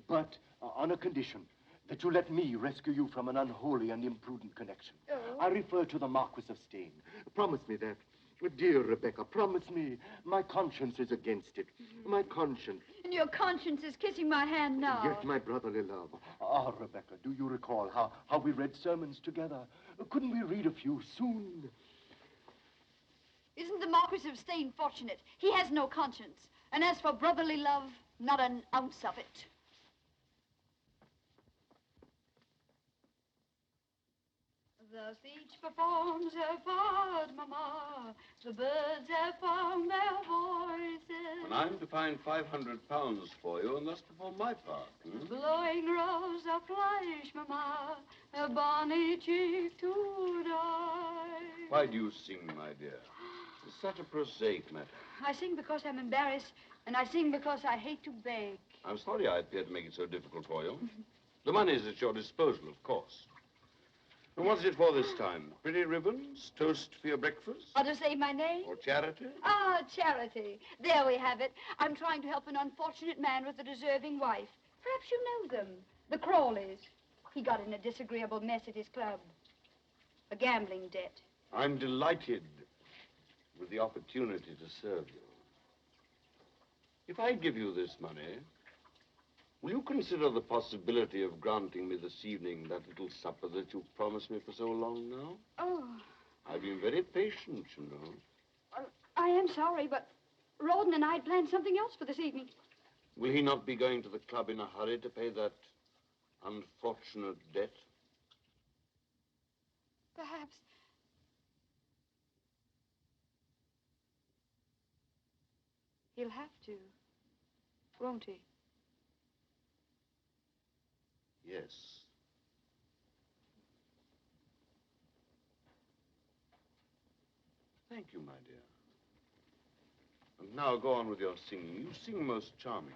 But on a condition that you let me rescue you from an unholy and imprudent connection. Oh. I refer to the Marquis of Steyne. Promise me that. Dear Rebecca, promise me. My conscience is against it. My conscience. And your conscience is kissing my hand now. Yet my brotherly love. Ah, Rebecca, do you recall how we read sermons together? Couldn't we read a few soon? Isn't the Marquis of Steyne fortunate? He has no conscience. And as for brotherly love, not an ounce of it. Thus each performs her part, Mamma. The birds have found their voices. And I'm to find £500 for you and thus perform my part. Blowing rose of flesh, Mamma, a bonny cheek to die. Why do you sing, my dear? It's such a prosaic matter. I sing because I'm embarrassed, and I sing because I hate to beg. I'm sorry I appear to make it so difficult for you. The money's at your disposal, of course. And what's it for this time? Pretty ribbons? Toast for your breakfast? Or to say my name? Or charity? Ah, charity. There we have it. I'm trying to help an unfortunate man with a deserving wife. Perhaps you know them. The Crawleys. He got in a disagreeable mess at his club. A gambling debt. I'm delighted with the opportunity to serve you. If I give you this money, will you consider the possibility of granting me this evening that little supper that you've promised me for so long now? Oh. I've been very patient, you know. I am sorry, but Rawdon and I had planned something else for this evening. Will he not be going to the club in a hurry to pay that unfortunate debt? Perhaps. He'll have to, won't he? Yes. Thank you, my dear. And now go on with your singing. You sing most charming.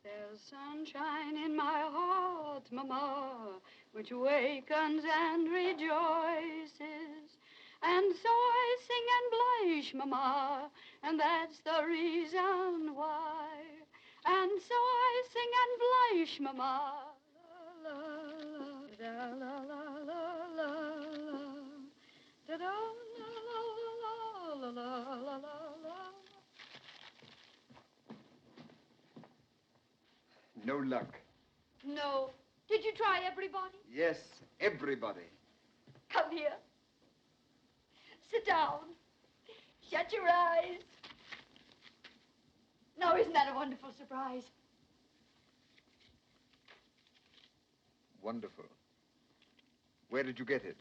There's sunshine in my heart, Mamma, which wakens and rejoices. And so I sing and blush, Mamma, and that's the reason why. And so I sing and blush, Mamma. La, la, la, la, la, la, la, la, la, la, la, la. No luck. No. Did you try everybody? Yes, everybody. Come here. Sit down. Shut your eyes. Now, isn't that a wonderful surprise? Wonderful. Where did you get it?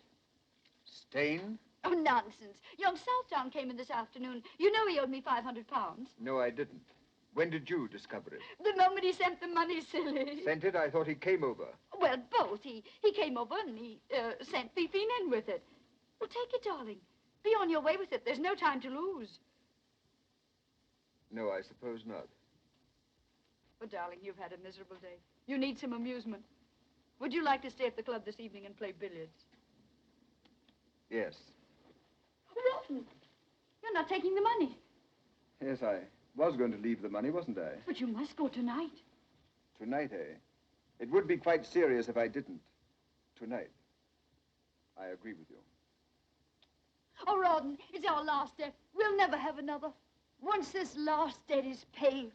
Steyne? Oh, nonsense. Young Southdown came in this afternoon. You know he owed me £500. No, I didn't. When did you discover it? The moment he sent the money, silly. Sent it? I thought he came over. Well, both. He came over and he sent Fifine in with it. Well, take it, darling. Be on your way with it. There's no time to lose. No, I suppose not. Oh, darling, you've had a miserable day. You need some amusement. Would you like to stay at the club this evening and play billiards? Yes. Rawdon, you're not taking the money. Yes, I was going to leave the money, wasn't I? But you must go tonight. Tonight, eh? It would be quite serious if I didn't. Tonight. I agree with you. Oh, Rawdon, it's our last debt. We'll never have another. Once this last debt is paid.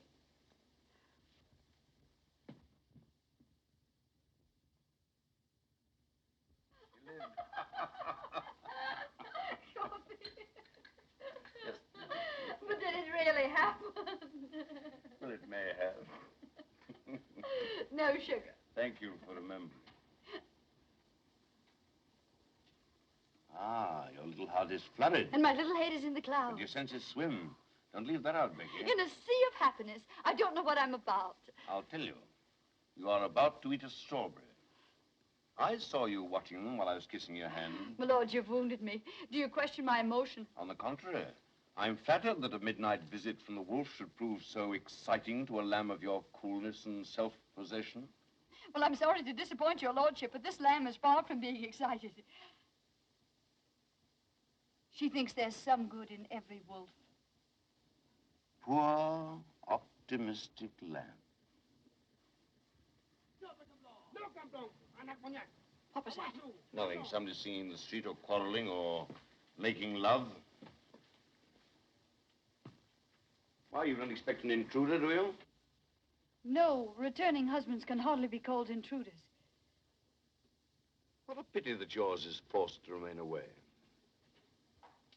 But did it really happen? Well, it may have. No sugar. Thank you for remembering. Ah, your little heart is flooded. And my little head is in the And clouds. your senses swim. Don't leave that out, Becky. In a sea of happiness. I don't know what I'm about. I'll tell you. You are about to eat a strawberry. I saw you watching them while I was kissing your hand. My lord, you've wounded me. Do you question my emotion? On the contrary, I'm flattered that a midnight visit from the wolf should prove so exciting to a lamb of your coolness and self-possession. Well, I'm sorry to disappoint your lordship, but this lamb is far from being excited. She thinks there's some good in every wolf. Poor, optimistic lamb. What was that? Nothing. Somebody singing in the street or quarreling or making love. Why, you don't expect an intruder, do you? No, returning husbands can hardly be called intruders. What a pity that yours is forced to remain away.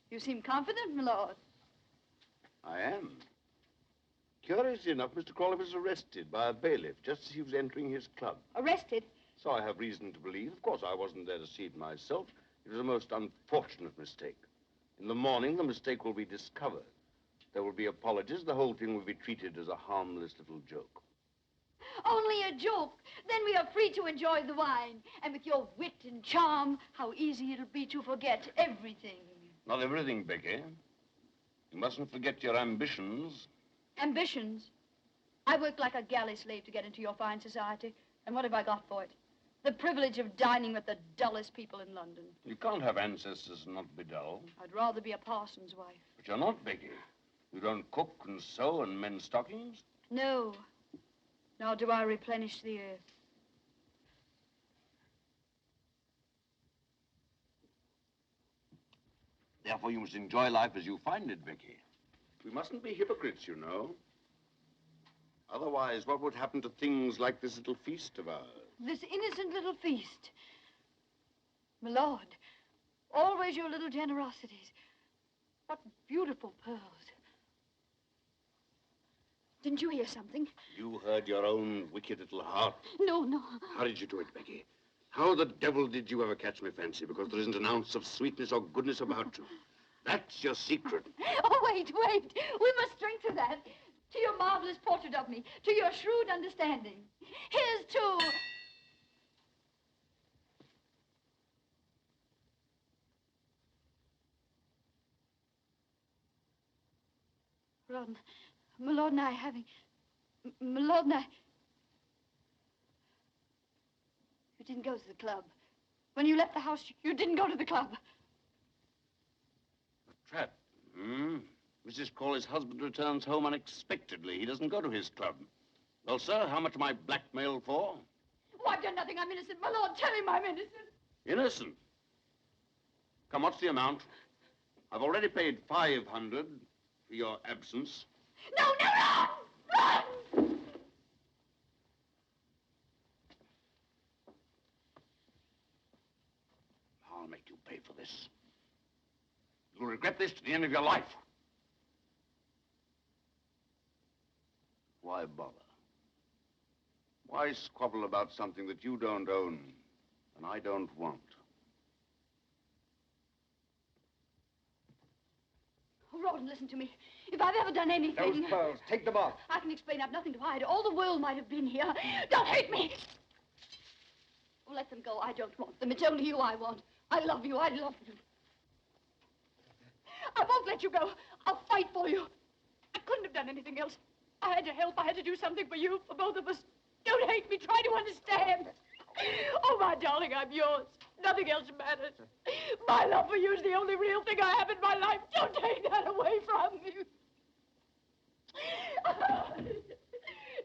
You seem confident, my lord. I am. Curiously enough, Mr. Crawley was arrested by a bailiff just as he was entering his club. Arrested? So I have reason to believe. Of course, I wasn't there to see it myself. It was a most unfortunate mistake. In the morning, the mistake will be discovered. There will be apologies. The whole thing will be treated as a harmless little joke. Only a joke. Then we are free to enjoy the wine. And with your wit and charm, how easy it'll be to forget everything. Not everything, Becky. You mustn't forget your ambitions. Ambitions? I worked like a galley slave to get into your fine society. And what have I got for it? The privilege of dining with the dullest people in London. You can't have ancestors and not be dull. I'd rather be a parson's wife. But you're not, Becky. You don't cook and sew and mend stockings. No. Nor do I replenish the earth. Therefore, you must enjoy life as you find it, Becky. We mustn't be hypocrites, you know. Otherwise, what would happen to things like this little feast of ours? This innocent little feast. My lord, always your little generosities. What beautiful pearls. Didn't you hear something? You heard your own wicked little heart. No, no. How did you do it, Becky? How the devil did you ever catch my fancy? Because there isn't an ounce of sweetness or goodness about you. That's your secret. Oh, wait, wait. We must drink to that. To your marvelous portrait of me. To your shrewd understanding. Here's to... Rawdon, my lord and I having... My lord and I... You didn't go to the club. When you left the house, you didn't go to the club. A trap, hmm? Mrs. Crawley's husband returns home unexpectedly. He doesn't go to his club. Well, sir, how much am I blackmailed for? Oh, I've done nothing. I'm innocent. My lord, tell him I'm innocent. Innocent? Come, what's the amount? I've already paid 500 for your absence. No, no, run! Run! I'll make you pay for this. You'll regret this to the end of your life. Why bother? Why squabble about something that you don't own and I don't want? Oh, Rawdon, listen to me. If I've ever done anything... Those pearls, take them off. I can explain. I've nothing to hide. All the world might have been here. Don't hate me! Oh, let them go. I don't want them. It's only you I want. I love you. I love you. I won't let you go. I'll fight for you. I couldn't have done anything else. I had to help. I had to do something for you, for both of us. Don't hate me. Try to understand. Oh, my darling, I'm yours. Nothing else matters. My love for you is the only real thing I have in my life. Don't take that away from me.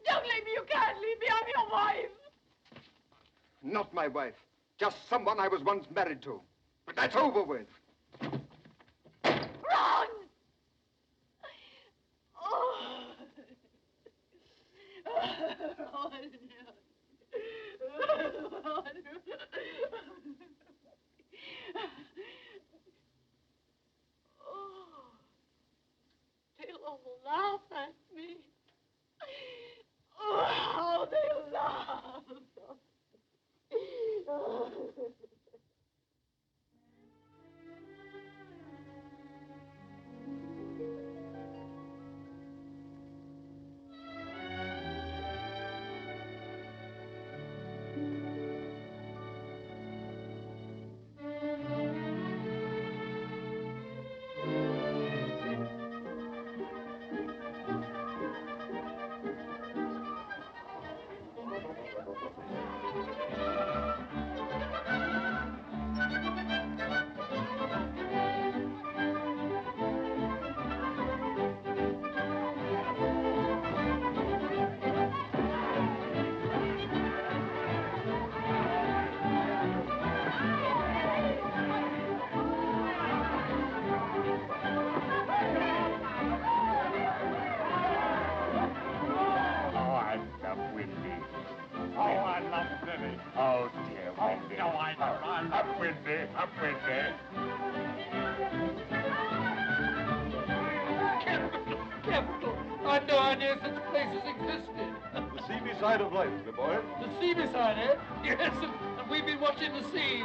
Don't leave me. You can't leave me. I'm your wife. Not my wife. Just someone I was once married to. But that's over with. Run! Oh. Oh, they'll all laugh at me. Oh, how they'll laugh. Oh, dear, Wendy. Oh, no, I know. Up with me, up with me. Capital! I'd no idea such places existed. The seamy side of life, my boy. The seamy side, eh? Yes, and we've been watching the sea.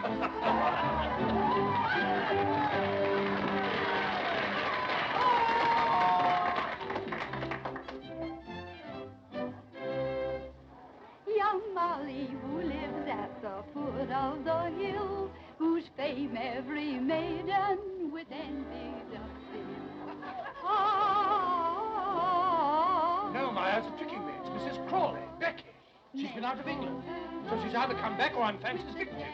Young Molly, who lives at the foot of the hill, whose fame every maiden with envy doth fill. No, my eyes are tricking me. It's Mrs. Crawley, Becky. She's been out of England. So she's either come back or I'm Fancy's victim.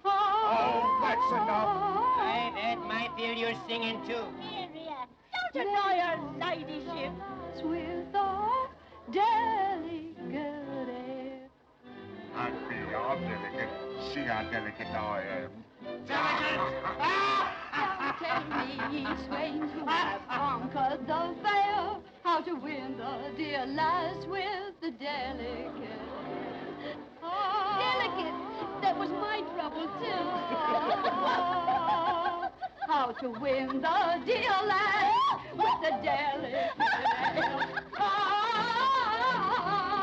Oh, that's enough. Aye, that might feel your singing, too. Area, don't annoy her ladyship. With a delicate air. I'd be all delicate. See how delicate I am. Tell me, swains who have conquered the fair, how to win the dear lass with the delicate. Delicate? That was my trouble, too. How to win the dear lass with the delicate. How to win the dear lass with the delicate.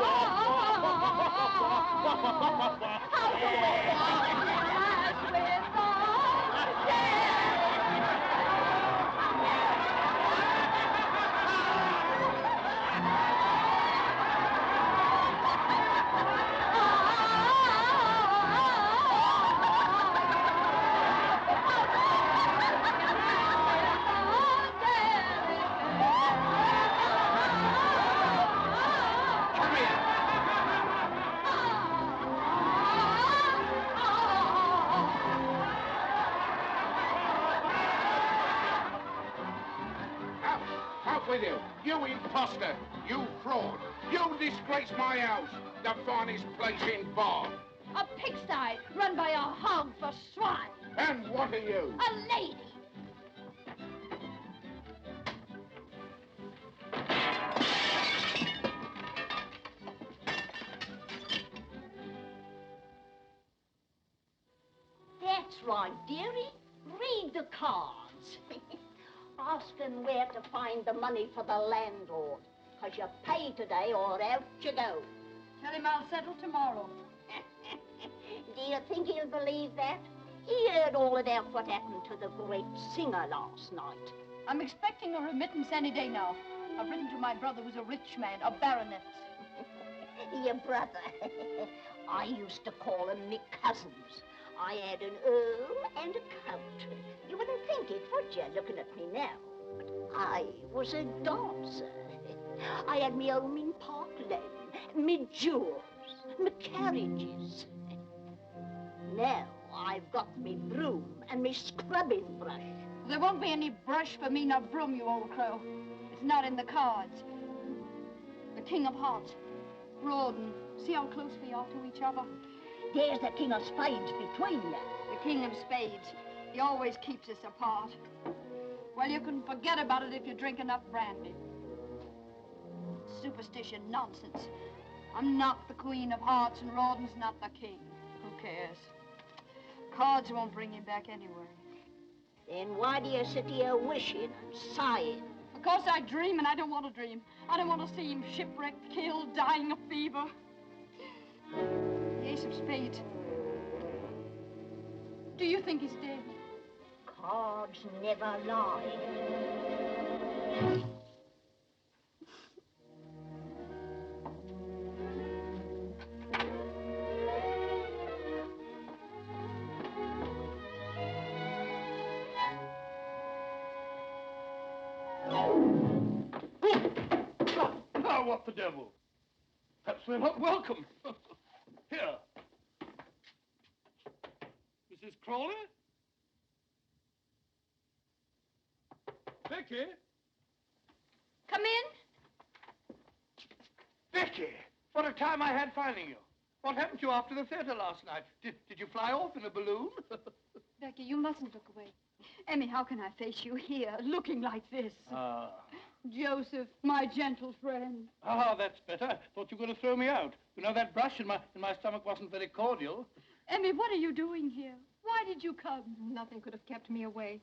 Out with you! You imposter! You fraud! You disgrace my house! The finest place in Bath! A pigsty run by a hog for swine. And what are you? A lady. That's right, dearie. Read the cards. Ask them where to find the money for the landlord. Because you pay today or out you go. Tell him I'll settle tomorrow. Do you think he'll believe that? He heard all about what happened to the great singer last night. I'm expecting a remittance any day now. I've written to my brother who's a rich man, a baronet. Your brother. I used to call them me cousins. I had an earl and a count. You wouldn't think it, would you, looking at me now? But I was a dancer. I had me home in Park Lane, me jewels, me carriages. Now I've got me broom and me scrubbing brush. There won't be any brush for me nor broom, you old crow. It's not in the cards. The King of Hearts, Rawdon. See how close we are to each other? There's the King of Spades between you. The King of Spades. He always keeps us apart. Well, you can forget about it if you drink enough brandy. Superstition, nonsense. I'm not the Queen of Hearts and Rawdon's not the King. Who cares? Cards won't bring him back anyway. Then why do you sit here wishing and sighing? Because I dream and I don't want to dream. I don't want to see him shipwrecked, killed, dying of fever. The Ace of Spades. Do you think he's dead? Cards never lie. Now, what the devil? Perhaps we're not welcome. Here. Mrs. Crawley? Becky? Come in. Becky! What a time I had finding you. What happened to you after the theater last night? Did you fly off in a balloon? Becky, you mustn't look away. Emmy, how can I face you here, looking like this? Joseph, my gentle friend. Ah, that's better. Thought you were going to throw me out. You know, that brush in my stomach wasn't very cordial. Emmy, what are you doing here? Why did you come? Nothing could have kept me away.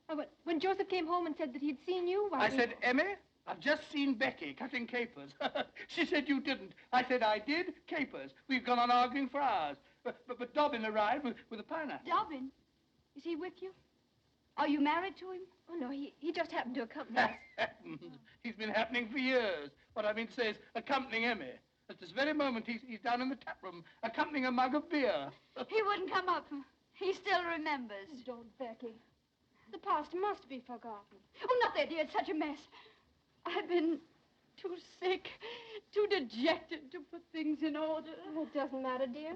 Oh, but when Joseph came home and said that he'd seen you, I said, Emmy, I've just seen Becky cutting capers. She said you didn't. I said I did. Capers. We've gone on arguing for hours. But Dobbin arrived with a pineapple. Dobbin? Is he with you? Are you married to him? Oh, no, he just happened to accompany us. He's been happening for years. What I mean to say is accompanying Emmy. At this very moment, he's down in the tap room, accompanying a mug of beer. He wouldn't come up. He still remembers. Don't, Becky. The past must be forgotten. Oh, not that, dear. It's such a mess. I've been too sick, too dejected to put things in order. Oh, it doesn't matter, dear.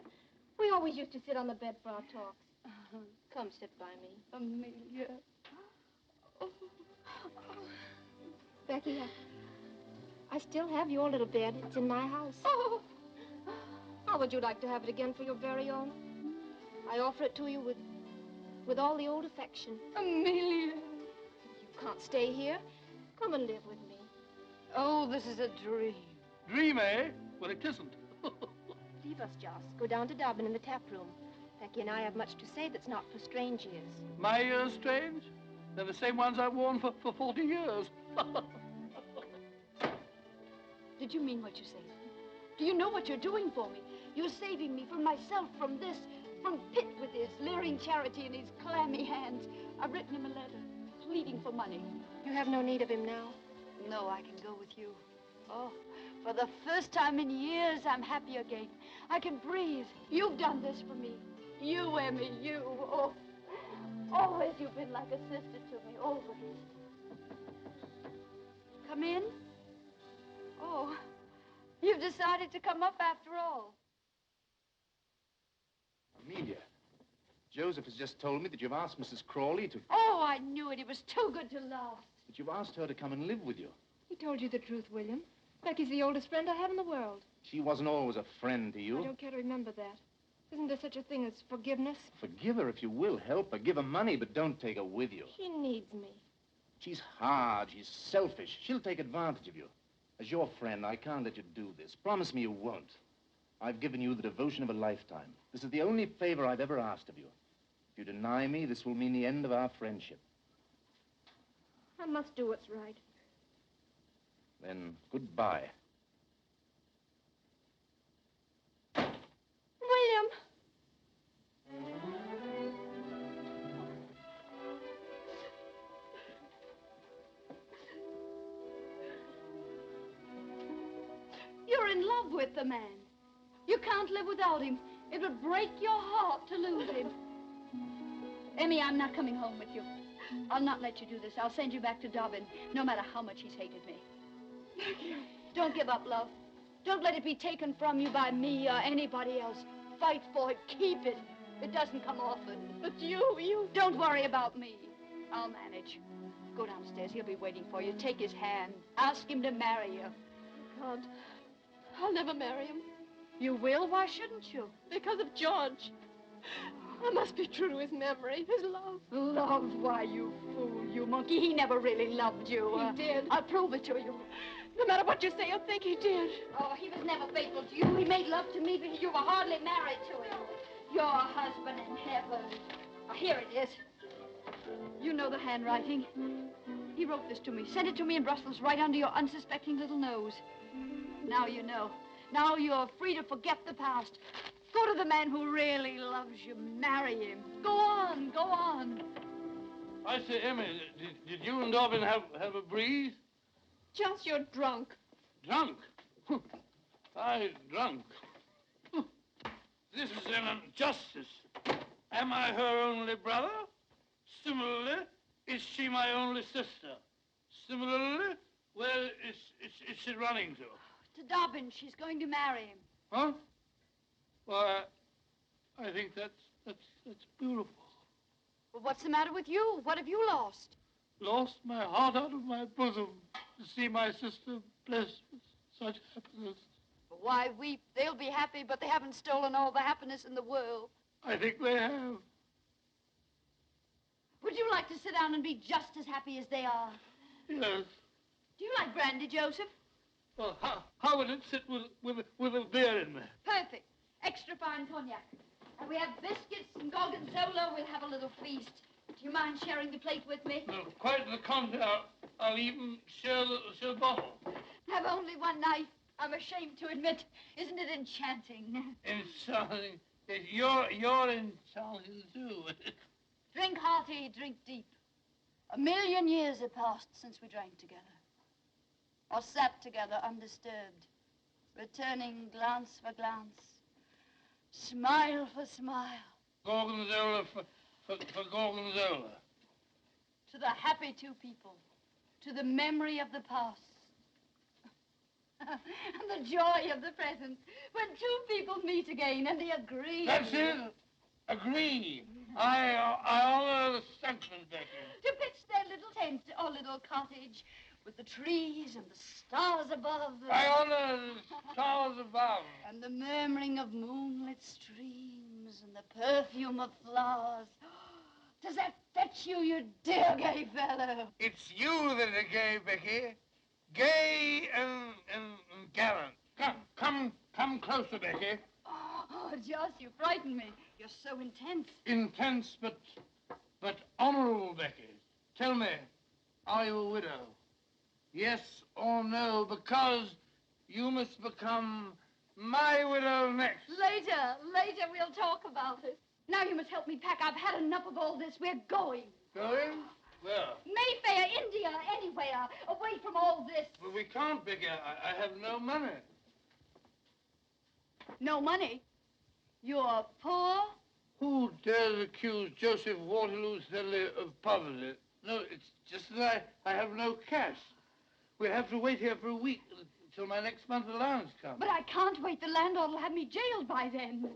We always used to sit on the bed for our talks. Come sit by me. Amelia. Oh. Becky, I still have your little bed. It's in my house. Oh. How would you like to have it again for your very own? I offer it to you with all the old affection. Amelia. You can't stay here. Come and live with me. Oh, this is a dream. Dream, eh? Well, it isn't. Leave us, Joss. Go down to Dobbin in the tap room. Becky and I have much to say that's not for strange ears. My ears strange? They're the same ones I've worn for 40 years. Did you mean what you said? Do you know what you're doing for me? You're saving me from myself, from this, from Pitt with his leering charity in his clammy hands. I've written him a letter, pleading for money. You have no need of him now. No, I can go with you. Oh, for the first time in years, I'm happy again. I can breathe. You've done this for me. You, Emmy, you. Oh, always you've been like a sister to me, always. Come in. Oh, you've decided to come up after all. Amelia, Joseph has just told me that you've asked Mrs. Crawley to... Oh, I knew it. It was too good to last. That you've asked her to come and live with you. He told you the truth, William. Becky's the oldest friend I have in the world. She wasn't always a friend to you. I don't care to remember that. Isn't there such a thing as forgiveness? Forgive her if you will. Help her. Give her money, but don't take her with you. She needs me. She's hard. She's selfish. She'll take advantage of you. As your friend, I can't let you do this. Promise me you won't. I've given you the devotion of a lifetime. This is the only favor I've ever asked of you. If you deny me, this will mean the end of our friendship. I must do what's right. Then, goodbye. William! You're in love with the man. You can't live without him. It would break your heart to lose him. Emmy, I'm not coming home with you. I'll not let you do this. I'll send you back to Dobbin, no matter how much he's hated me. Don't give up, love. Don't let it be taken from you by me or anybody else. Fight for it. Keep it. It doesn't come often. But you... Don't worry about me. I'll manage. Go downstairs. He'll be waiting for you. Take his hand. Ask him to marry you. I can't. I'll never marry him. You will? Why shouldn't you? Because of George. I must be true to his memory, his love. Love? Why, you fool, you monkey. He never really loved you. He did. I'll prove it to you. No matter what you say, you'll think he did. Oh, he was never faithful to you. He made love to me, but you were hardly married to him. Your husband in heaven. Oh, here it is. You know the handwriting. He wrote this to me. Sent it to me in Brussels, right under your unsuspecting little nose. Now you know. Now you're free to forget the past. Go to the man who really loves you. Marry him. Go on, go on. I say, Emmy, did you and Dobbin have a breeze? Just you're drunk. Drunk? I drunk. This is an injustice. Am I her only brother? Similarly, is she my only sister? Similarly, where is she running to? To Dobbin. She's going to marry him. Huh? Well, I think that's beautiful. Well, what's the matter with you? What have you lost? Lost my heart out of my bosom to see my sister blessed with such happiness. Why weep? They'll be happy, but they haven't stolen all the happiness in the world. I think they have. Would you like to sit down and be just as happy as they are? Yes. Do you like brandy, Joseph? Well, how would it sit with a beer in there? Perfect. Extra fine cognac. And we have biscuits and gorgonzola. We'll have a little feast. Do you mind sharing the plate with me? No, quite the contrary. I'll even share the bottle. Have only one knife. I'm ashamed to admit. Isn't it enchanting? Enchanting. You're enchanting, too. Drink hearty, drink deep. 1,000,000 years have passed since we drank together. Or sat together undisturbed, returning glance for glance, smile for smile. Gorgonzola for gorgonzola. To the happy two people, to the memory of the past, and the joy of the present, when two people meet again and they agree. That's it. Agree. I honor the sentiment, Becky. To pitch their little tent or little cottage with the trees and the stars above. I honor the stars above. And the murmuring of moonlit streams and the perfume of flowers. Does that fetch you, you dear gay fellow? It's you that are gay, Becky. Gay and gallant. Come closer, Becky. Oh, Joss, you frighten me. You're so intense. Intense, but honorable, Becky. Tell me, are you a widow? Yes or no, because you must become my widow next. Later we'll talk about it. Now you must help me pack. I've had enough of all this. We're going. Going? Where? Mayfair, India, anywhere. Away from all this. But we can't, Becky. I have no money. No money? You're poor? Who dares accuse Joseph Waterloo Sedley of poverty? No, it's just that I have no cash. We'll have to wait here for a week until my next month's allowance comes. But I can't wait. The landlord will have me jailed by then.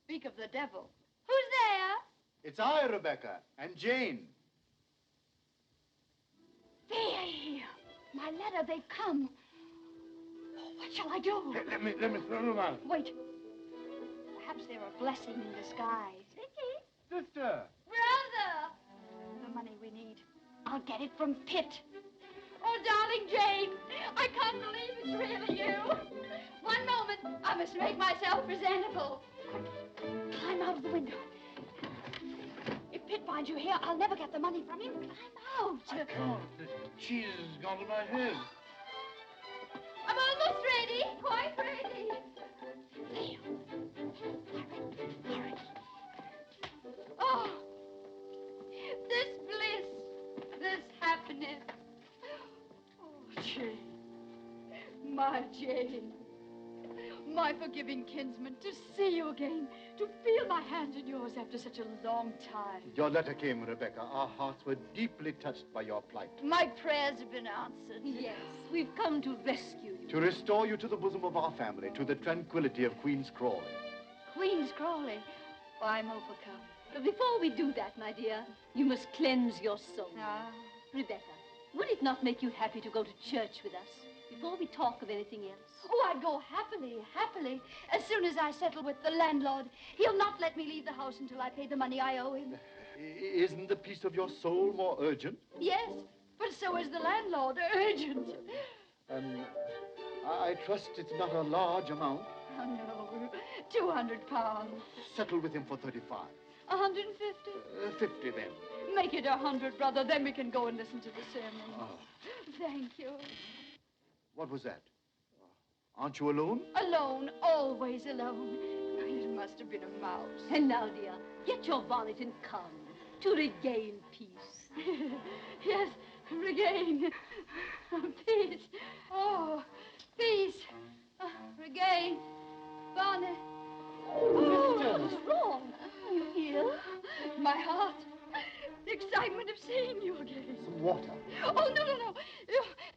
Speak of the devil. Who's there? It's I, Rebecca, and Jane. They're here. My letter, they've come. Oh, what shall I do? Let me throw them out. Wait. Perhaps they're a blessing in disguise. Sister. Brother! The money we need. I'll get it from Pitt. Oh, darling Jane, I can't believe it's really you. One moment. I must make myself presentable. Quick, climb out of the window. If Pitt finds you here, I'll never get the money from him. Climb out. I can't. The cheese has gone to my head. I'm almost ready. Quite ready. There. Hurry. Oh, this bliss, this happiness. Oh, Jane, my Jane, my forgiving kinsman, to see you again, to feel my hands in yours after such a long time. Your letter came, Rebecca. Our hearts were deeply touched by your plight. My prayers have been answered. Yes, we've come to rescue you. To restore you to the bosom of our family, to the tranquility of Queen's Crawley. Queen's Crawley? Oh, I'm overcome. But before we do that, my dear, you must cleanse your soul. Ah. Rebecca, would it not make you happy to go to church with us before we talk of anything else? Oh, I'd go happily. As soon as I settle with the landlord, he'll not let me leave the house until I pay the money I owe him. Isn't the peace of your soul more urgent? Yes, but so is the landlord. Urgent. I trust it's not a large amount. Oh, no. 200 pounds. Settle with him for 35. 150? 50 then. Make it 100, brother. Then we can go and listen to the sermon. Oh. Thank you. What was that? Aren't you alone? Alone, always alone. It must have been a mouse. And now, dear, get your bonnet and come to regain peace. Yes, regain. Peace. Oh, peace. Regain. Bonnet. Oh, what's wrong? You ill? My heart. The excitement of seeing you again. Some water. Oh, no.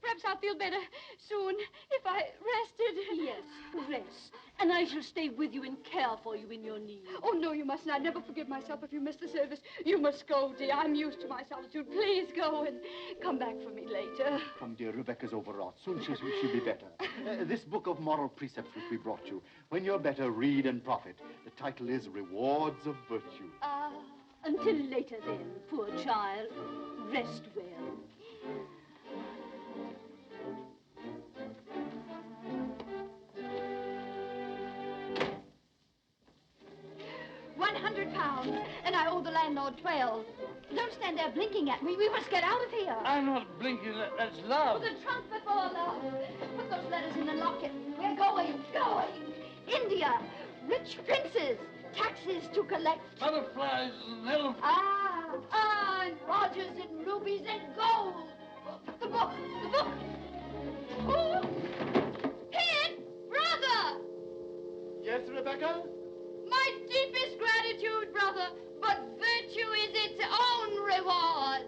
Perhaps I'll feel better soon if I rested. Yes, rest. And I shall stay with you and care for you in your need. Oh, no, you mustn't. I'd never forgive myself if you missed the service. You must go, dear. I'm used to my solitude. Please go and come back for me later. Come, dear, Rebecca's overwrought. Soon she'll be better. This book of moral precepts which we brought you. When you're better, read and profit. The title is Rewards of Virtue. Until later then, poor child. Rest well. £10, and I owe the landlord 12. Don't stand there blinking at me. We must get out of here. I'm not blinking. That's love. Put the trunk before love. Put those letters in the locket. We're going. India. Rich princes. Taxes to collect. Butterflies and elephants. And Rogers and rubies and gold. The book. Oh! Pitt! Brother! Yes, Rebecca? My deepest gratitude, brother, but virtue is its own reward.